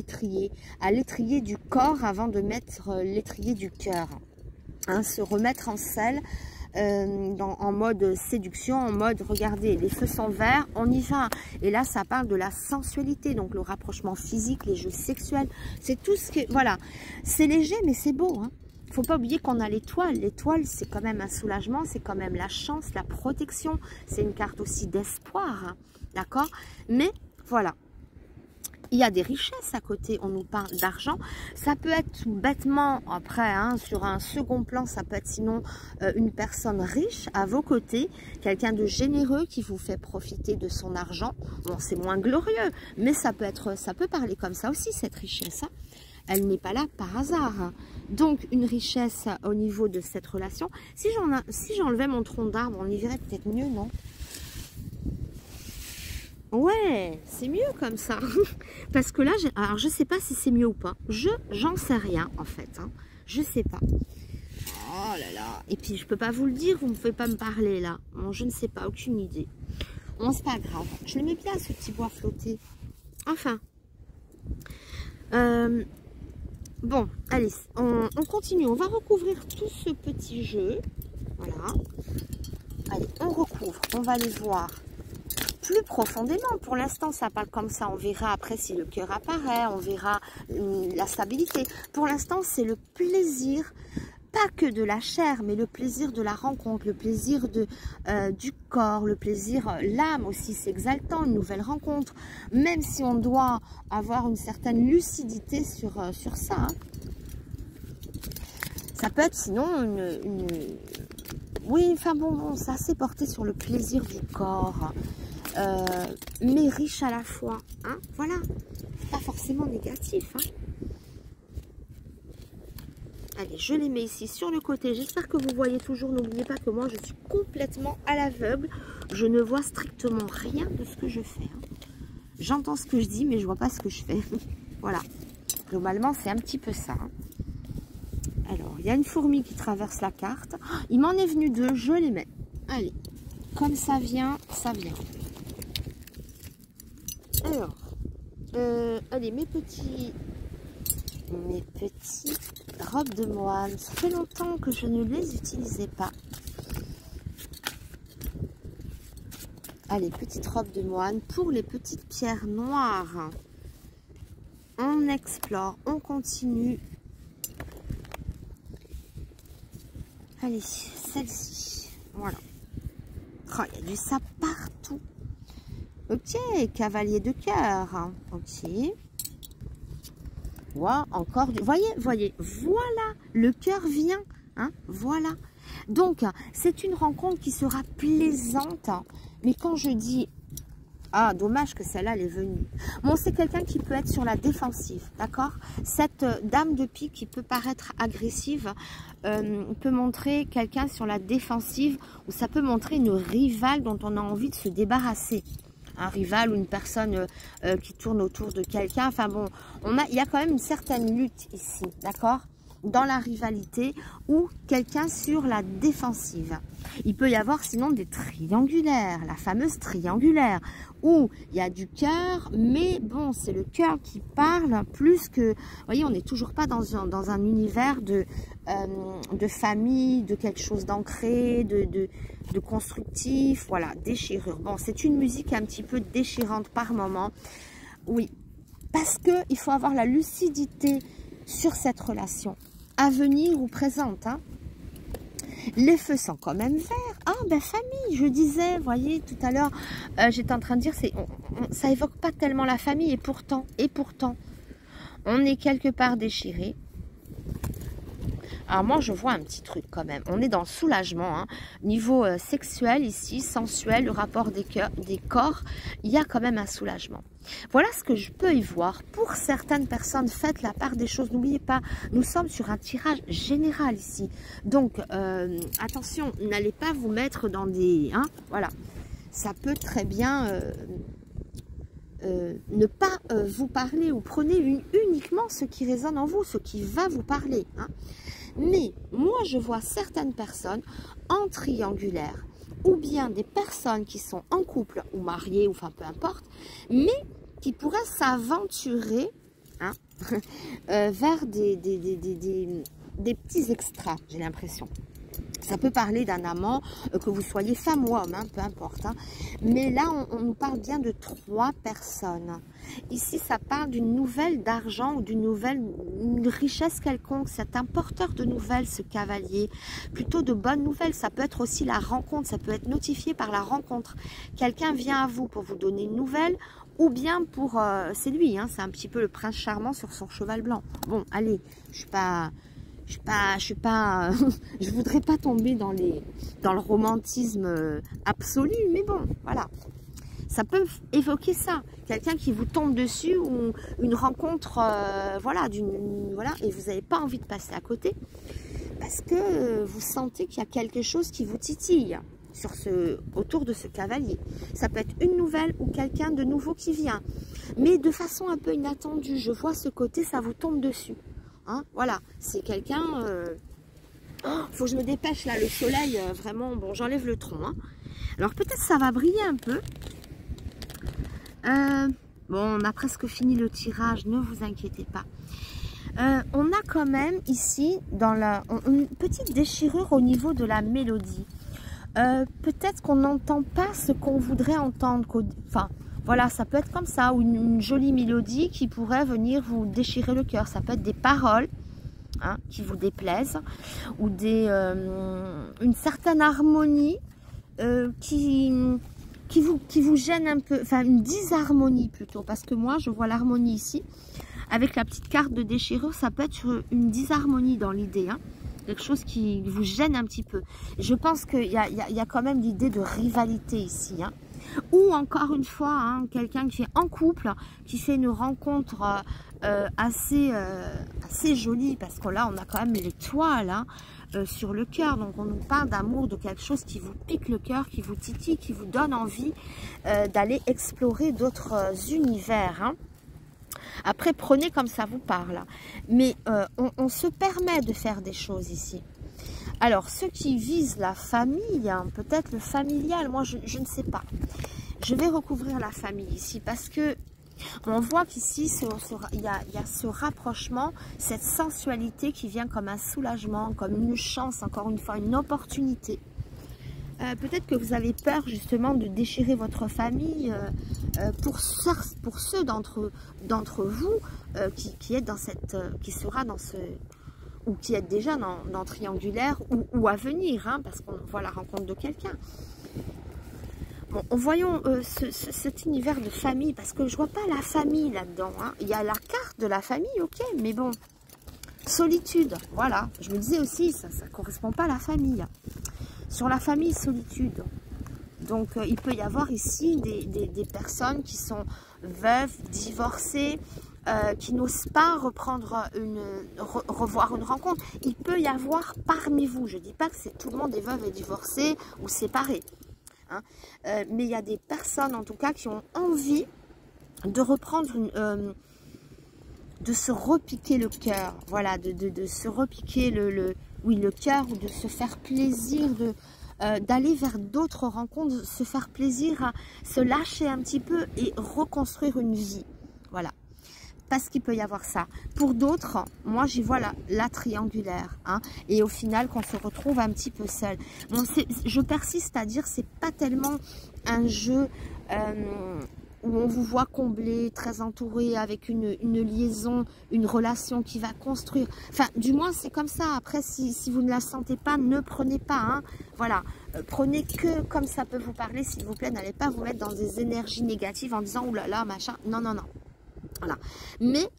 l'étrier du corps avant de mettre l'étrier du cœur. Hein, se remettre en selle. En mode séduction, en mode regardez, les feux sont verts, on y va. Et là, ça parle de la sensualité, donc le rapprochement physique, les jeux sexuels, c'est tout ce qui... Voilà, c'est léger, mais c'est beau. Hein. Faut pas oublier qu'on a l'étoile. L'étoile, c'est quand même un soulagement, c'est quand même la chance, la protection. C'est une carte aussi d'espoir, hein, d'accord? Mais voilà. Il y a des richesses à côté, on nous parle d'argent. Ça peut être tout bêtement, après, hein, sur un second plan, ça peut être sinon une personne riche à vos côtés, quelqu'un de généreux qui vous fait profiter de son argent. Bon, c'est moins glorieux, mais ça peut parler comme ça aussi, cette richesse. Hein. Elle n'est pas là par hasard. Hein. Donc, une richesse au niveau de cette relation. Si j'enlevais mon tronc d'arbre, on y verrait peut-être mieux, non ? Ouais, c'est mieux comme ça. Parce que là, alors je sais pas si c'est mieux ou pas. J'en sais rien en fait. Hein. Je sais pas. Oh là là. Et puis je peux pas vous le dire, vous ne pouvez pas me parler là. Bon, je ne sais pas, aucune idée. Bon, c'est pas grave. Je l'aimais bien ce petit bois flotté. Enfin. Bon, allez, on continue. On va recouvrir tout ce petit jeu. Voilà. Allez, on recouvre. On va aller voir plus profondément. Pour l'instant, ça parle comme ça. On verra après si le cœur apparaît. On verra la stabilité. Pour l'instant, c'est le plaisir, pas que de la chair, mais le plaisir de la rencontre, le plaisir du corps, le plaisir, l'âme aussi, c'est exaltant, une nouvelle rencontre. Même si on doit avoir une certaine lucidité sur ça. Hein. Ça peut être sinon oui, enfin bon, ça s'est porté sur le plaisir du corps. Mais riche à la fois, hein, voilà, pas forcément négatif. Hein. Allez, je les mets ici sur le côté. J'espère que vous voyez toujours. N'oubliez pas que moi, je suis complètement à l'aveugle. Je ne vois strictement rien de ce que je fais. Hein. J'entends ce que je dis, mais je vois pas ce que je fais. Voilà, globalement, c'est un petit peu ça. Hein. Alors, il y a une fourmi qui traverse la carte. Il m'en est venu deux, je les mets. Allez, comme ça vient, ça vient. Alors, allez, mes petits mes petites robes de moine. Ça fait longtemps que je ne les utilisais pas. Allez, petite robe de moine pour les petites pierres noires. On explore, on continue. Allez, celle-ci. Voilà. Oh, il y a du sable partout. Ok, cavalier de cœur. Ok. Wow, encore du... Voyez, voilà, le cœur vient. Hein, voilà. Donc, c'est une rencontre qui sera plaisante. Mais quand je dis... Ah, dommage que celle-là, elle est venue. Bon, c'est quelqu'un qui peut être sur la défensive, d'accord? Cette dame de pique qui peut paraître agressive peut montrer quelqu'un sur la défensive ou ça peut montrer une rivale dont on a envie de se débarrasser. Un rival ou une personne qui tourne autour de quelqu'un. Enfin bon, il y a quand même une certaine lutte ici, d'accord? Dans la rivalité ou quelqu'un sur la défensive. Il peut y avoir sinon des triangulaires, la fameuse triangulaire, où il y a du cœur, mais bon, c'est le cœur qui parle plus que... Vous voyez, on n'est toujours pas dans un univers de famille, de quelque chose d'ancré, de constructif, voilà, déchirure. Bon, c'est une musique un petit peu déchirante par moment, oui, parce qu'il faut avoir la lucidité sur cette relation, à venir ou présente, hein. Les feux sont quand même verts. Ah, ben famille, je disais, voyez, tout à l'heure, j'étais en train de dire, ça évoque pas tellement la famille, et pourtant, on est quelque part déchiré. Alors moi, je vois un petit truc quand même. On est dans le soulagement, hein. Niveau sexuel ici, sensuel, le rapport des corps, il y a quand même un soulagement. Voilà ce que je peux y voir. Pour certaines personnes, faites la part des choses. N'oubliez pas, nous sommes sur un tirage général ici. Donc, attention, n'allez pas vous mettre dans des... Hein, voilà, ça peut très bien... ne pas vous parler ou prenez uniquement ce qui résonne en vous, ce qui va vous parler, hein. Mais moi je vois certaines personnes en triangulaire ou bien des personnes qui sont en couple ou mariées ou enfin peu importe, mais qui pourraient s'aventurer, hein, vers des petits extras, j'ai l'impression. Ça peut parler d'un amant, que vous soyez femme ou homme, hein, peu importe. Hein. Mais là, on nous parle bien de 3 personnes. Ici, ça parle d'une nouvelle d'argent ou une richesse quelconque. C'est un porteur de nouvelles, ce cavalier. Plutôt de bonnes nouvelles. Ça peut être aussi la rencontre. Ça peut être notifié par la rencontre. Quelqu'un vient à vous pour vous donner une nouvelle. Ou bien pour... c'est lui, hein, c'est un petit peu le prince charmant sur son cheval blanc. Bon, allez, je voudrais pas tomber dans le romantisme absolu, mais bon, voilà. Ça peut évoquer ça, quelqu'un qui vous tombe dessus ou une rencontre, voilà, et vous n'avez pas envie de passer à côté parce que vous sentez qu'il y a quelque chose qui vous titille autour de ce cavalier. Ça peut être une nouvelle ou quelqu'un de nouveau qui vient, mais de façon un peu inattendue. Je vois ce côté, ça vous tombe dessus. Hein, voilà, c'est quelqu'un... faut que je me dépêche là, le soleil, vraiment, bon, j'enlève le tronc. Hein. Alors peut-être ça va briller un peu. Bon, on a presque fini le tirage, ne vous inquiétez pas. On a quand même ici, une petite déchirure au niveau de la mélodie. Peut-être qu'on n'entend pas ce qu'on voudrait entendre. Enfin, voilà, ça peut être comme ça, ou une jolie mélodie qui pourrait venir vous déchirer le cœur. Ça peut être des paroles, hein, qui vous déplaisent, ou une certaine harmonie qui vous gêne un peu, enfin une disharmonie plutôt, parce que moi je vois l'harmonie ici, avec la petite carte de déchirure, ça peut être une disharmonie dans l'idée, hein. Quelque chose qui vous gêne un petit peu. Je pense qu'il y a quand même l'idée de rivalité ici, hein. Ou encore une fois, hein, quelqu'un qui est en couple, qui fait une rencontre assez jolie, parce que là on a quand même l'étoile, hein, sur le cœur. Donc on nous parle d'amour, de quelque chose qui vous pique le cœur, qui vous titille, qui vous donne envie d'aller explorer d'autres univers, hein. Après, prenez comme ça vous parle. Mais on se permet de faire des choses ici. Alors, ceux qui visent la famille, hein, peut-être le familial, moi je ne sais pas. Je vais recouvrir la famille ici parce que On voit qu'ici, il y a ce rapprochement, cette sensualité qui vient comme un soulagement, comme une chance, encore une fois, une opportunité. Peut-être que vous avez peur justement de déchirer votre famille pour ceux d'entre vous qui êtes dans cette, qui sera dans ce, ou qui êtes déjà dans Triangulaire ou à venir, hein, parce qu'on voit la rencontre de quelqu'un. Bon, voyons cet univers de famille, parce que je vois pas la famille là-dedans. Hein. Il y a la carte de la famille, ok, mais bon, solitude, voilà. Je me disais aussi, ça correspond pas à la famille. Sur la famille, solitude. Donc, il peut y avoir ici des personnes qui sont veuves, divorcées, qui n'osent pas reprendre revoir une rencontre. Il peut y avoir parmi vous, je ne dis pas que tout le monde est veuve et divorcé ou séparé. Hein, mais il y a des personnes, en tout cas, qui ont envie de reprendre de se repiquer le cœur. Voilà, de se repiquer le cœur, ou de se faire plaisir, d'aller vers d'autres rencontres, se faire plaisir, à se lâcher un petit peu et reconstruire une vie. Voilà. Parce qu'il peut y avoir ça. Pour d'autres, moi j'y vois la triangulaire. Hein, et au final, qu'on se retrouve un petit peu seul. Bon, je persiste à dire, c'est pas tellement un jeu où on vous voit comblé, très entouré, avec une liaison, une relation qui va construire. Enfin, du moins, c'est comme ça. Après, si vous ne la sentez pas, ne prenez pas. Hein. Voilà. Prenez que comme ça peut vous parler, s'il vous plaît. N'allez pas vous mettre dans des énergies négatives en disant « Ouh là là, machin ». Non, non, non. Voilà. Mais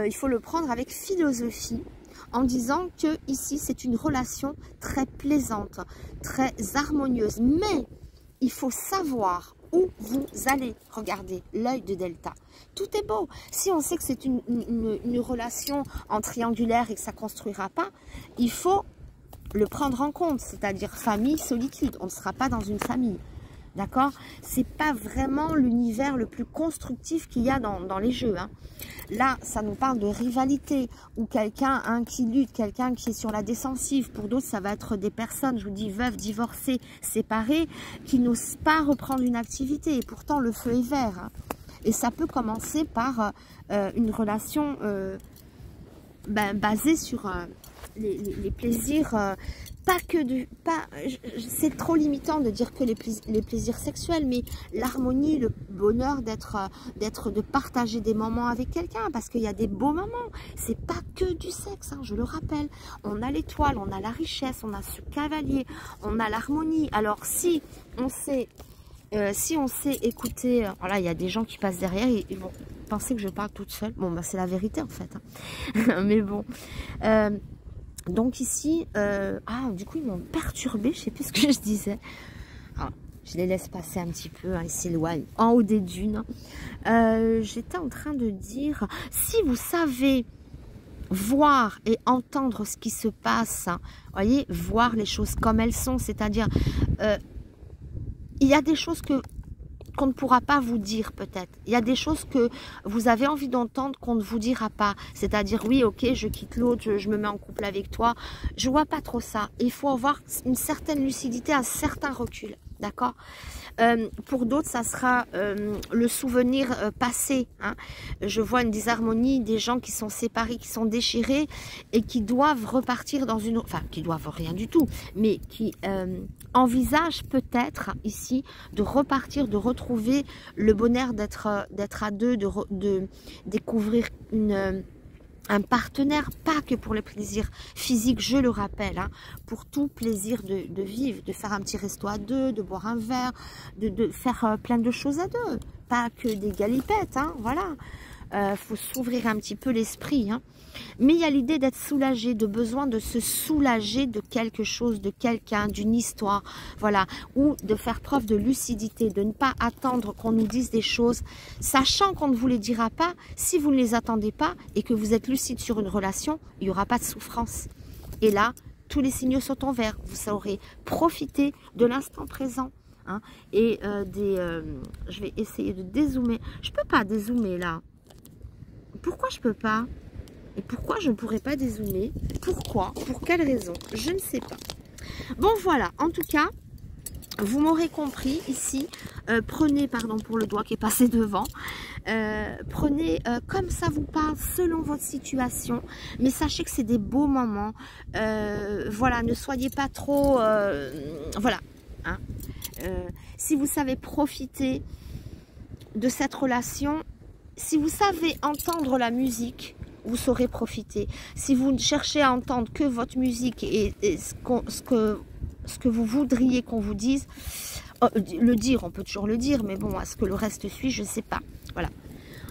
il faut le prendre avec philosophie, en disant que ici, c'est une relation très plaisante, très harmonieuse. Mais il faut savoir où vous allez. Regardez l'œil de Delta. Tout est beau. Si on sait que c'est une relation en triangulaire et que ça ne construira pas, il faut le prendre en compte. C'est-à-dire famille, solitude. On ne sera pas dans une famille. D'accord? C'est pas vraiment l'univers le plus constructif qu'il y a dans les jeux. Hein. Là, ça nous parle de rivalité, ou quelqu'un qui lutte, quelqu'un qui est sur la défensive. Pour d'autres, ça va être des personnes, je vous dis, veuves, divorcées, séparées, qui n'osent pas reprendre une activité. Et pourtant, le feu est vert. Hein. Et ça peut commencer par une relation basée sur les plaisirs... c'est trop limitant de dire que les plaisirs sexuels, mais l'harmonie, le bonheur de partager des moments avec quelqu'un, parce qu'il y a des beaux moments. C'est pas que du sexe, hein, je le rappelle. On a l'étoile, on a la richesse, on a ce cavalier, on a l'harmonie. Alors si on sait écouter, voilà, il y a des gens qui passent derrière et ils vont penser que je parle toute seule. Bon, bah, c'est la vérité en fait. Hein. Mais bon. Donc ici, du coup ils m'ont perturbé, je sais plus ce que je disais. Alors, je les laisse passer un petit peu, hein, ils s'éloignent en haut des dunes. J'étais en train de dire, si vous savez voir et entendre ce qui se passe, hein, voyez, voir les choses comme elles sont, c'est-à-dire, il y a des choses qu'on ne pourra pas vous dire peut-être. Il y a des choses que vous avez envie d'entendre qu'on ne vous dira pas. C'est-à-dire, oui, ok, je quitte l'autre, je me mets en couple avec toi. Je vois pas trop ça. Il faut avoir une certaine lucidité, un certain recul. D'accord? Pour d'autres, ça sera le souvenir passé. Hein. Je vois une disharmonie, des gens qui sont séparés, qui sont déchirés et qui doivent repartir dans une... Enfin, qui doivent rien du tout, mais qui envisagent peut-être ici de repartir, de retrouver le bonheur d'être à deux, de découvrir un partenaire, pas que pour le plaisir physique, je le rappelle, hein, pour tout plaisir de vivre, de faire un petit resto à deux, de boire un verre, de faire plein de choses à deux, pas que des galipettes, hein, voilà. Faut s'ouvrir un petit peu l'esprit, hein. Mais il y a l'idée d'être soulagé, de besoin de se soulager de quelque chose, de quelqu'un, d'une histoire, voilà, ou de faire preuve de lucidité, de ne pas attendre qu'on nous dise des choses, sachant qu'on ne vous les dira pas. Si vous ne les attendez pas et que vous êtes lucide sur une relation, il n'y aura pas de souffrance. Et là, tous les signaux sont en vert. Vous saurez profiter de l'instant présent. Hein, et je vais essayer de dézoomer. Je peux pas dézoomer là. Pourquoi je peux pas? Et pourquoi je ne pourrais pas dézoomer? Pourquoi? Pour quelle raison? Je ne sais pas. Bon, voilà. En tout cas, Vous m'aurez compris ici, prenez, pardon pour le doigt qui est passé devant, prenez comme ça vous parle selon votre situation, mais sachez que c'est des beaux moments, voilà, ne soyez pas trop, voilà, hein. Si vous savez profiter de cette relation, si vous savez entendre la musique, vous saurez profiter. Si vous ne cherchez à entendre que votre musique et ce que vous voudriez qu'on vous dise, le dire, on peut toujours le dire, mais bon, est-ce que le reste suit, je ne sais pas. Voilà.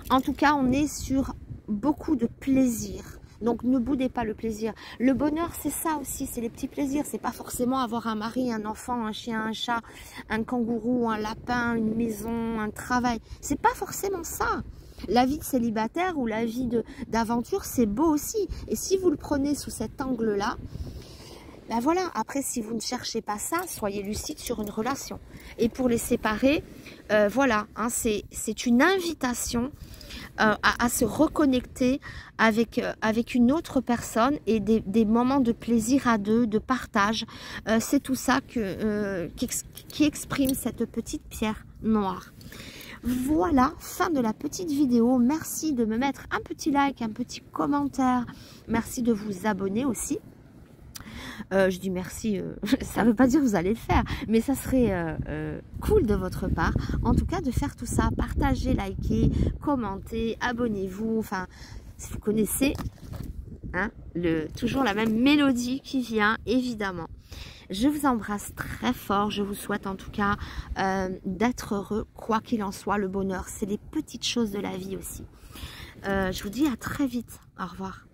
En tout cas, on est sur beaucoup de plaisir. Donc, ne boudez pas le plaisir. Le bonheur, c'est ça aussi, c'est les petits plaisirs. C'est pas forcément avoir un mari, un enfant, un chien, un chat, un kangourou, un lapin, une maison, un travail. C'est pas forcément ça. La vie de célibataire ou la vie d'aventure, c'est beau aussi. Et si vous le prenez sous cet angle-là, ben voilà, après si vous ne cherchez pas ça, soyez lucide sur une relation. Et pour les séparer, voilà, hein, c'est une invitation à se reconnecter avec une autre personne et des moments de plaisir à deux, de partage. C'est tout ça qui exprime cette petite pierre noire. Voilà, fin de la petite vidéo. Merci de me mettre un petit like, un petit commentaire. Merci de vous abonner aussi. Je dis merci, ça ne veut pas dire que vous allez le faire, mais ça serait cool de votre part, en tout cas de faire tout ça, partagez, likez, commentez, abonnez-vous, enfin, si vous connaissez, hein, toujours la même mélodie qui vient, évidemment. Je vous embrasse très fort, je vous souhaite en tout cas d'être heureux, quoi qu'il en soit, le bonheur, c'est les petites choses de la vie aussi. Je vous dis à très vite, au revoir.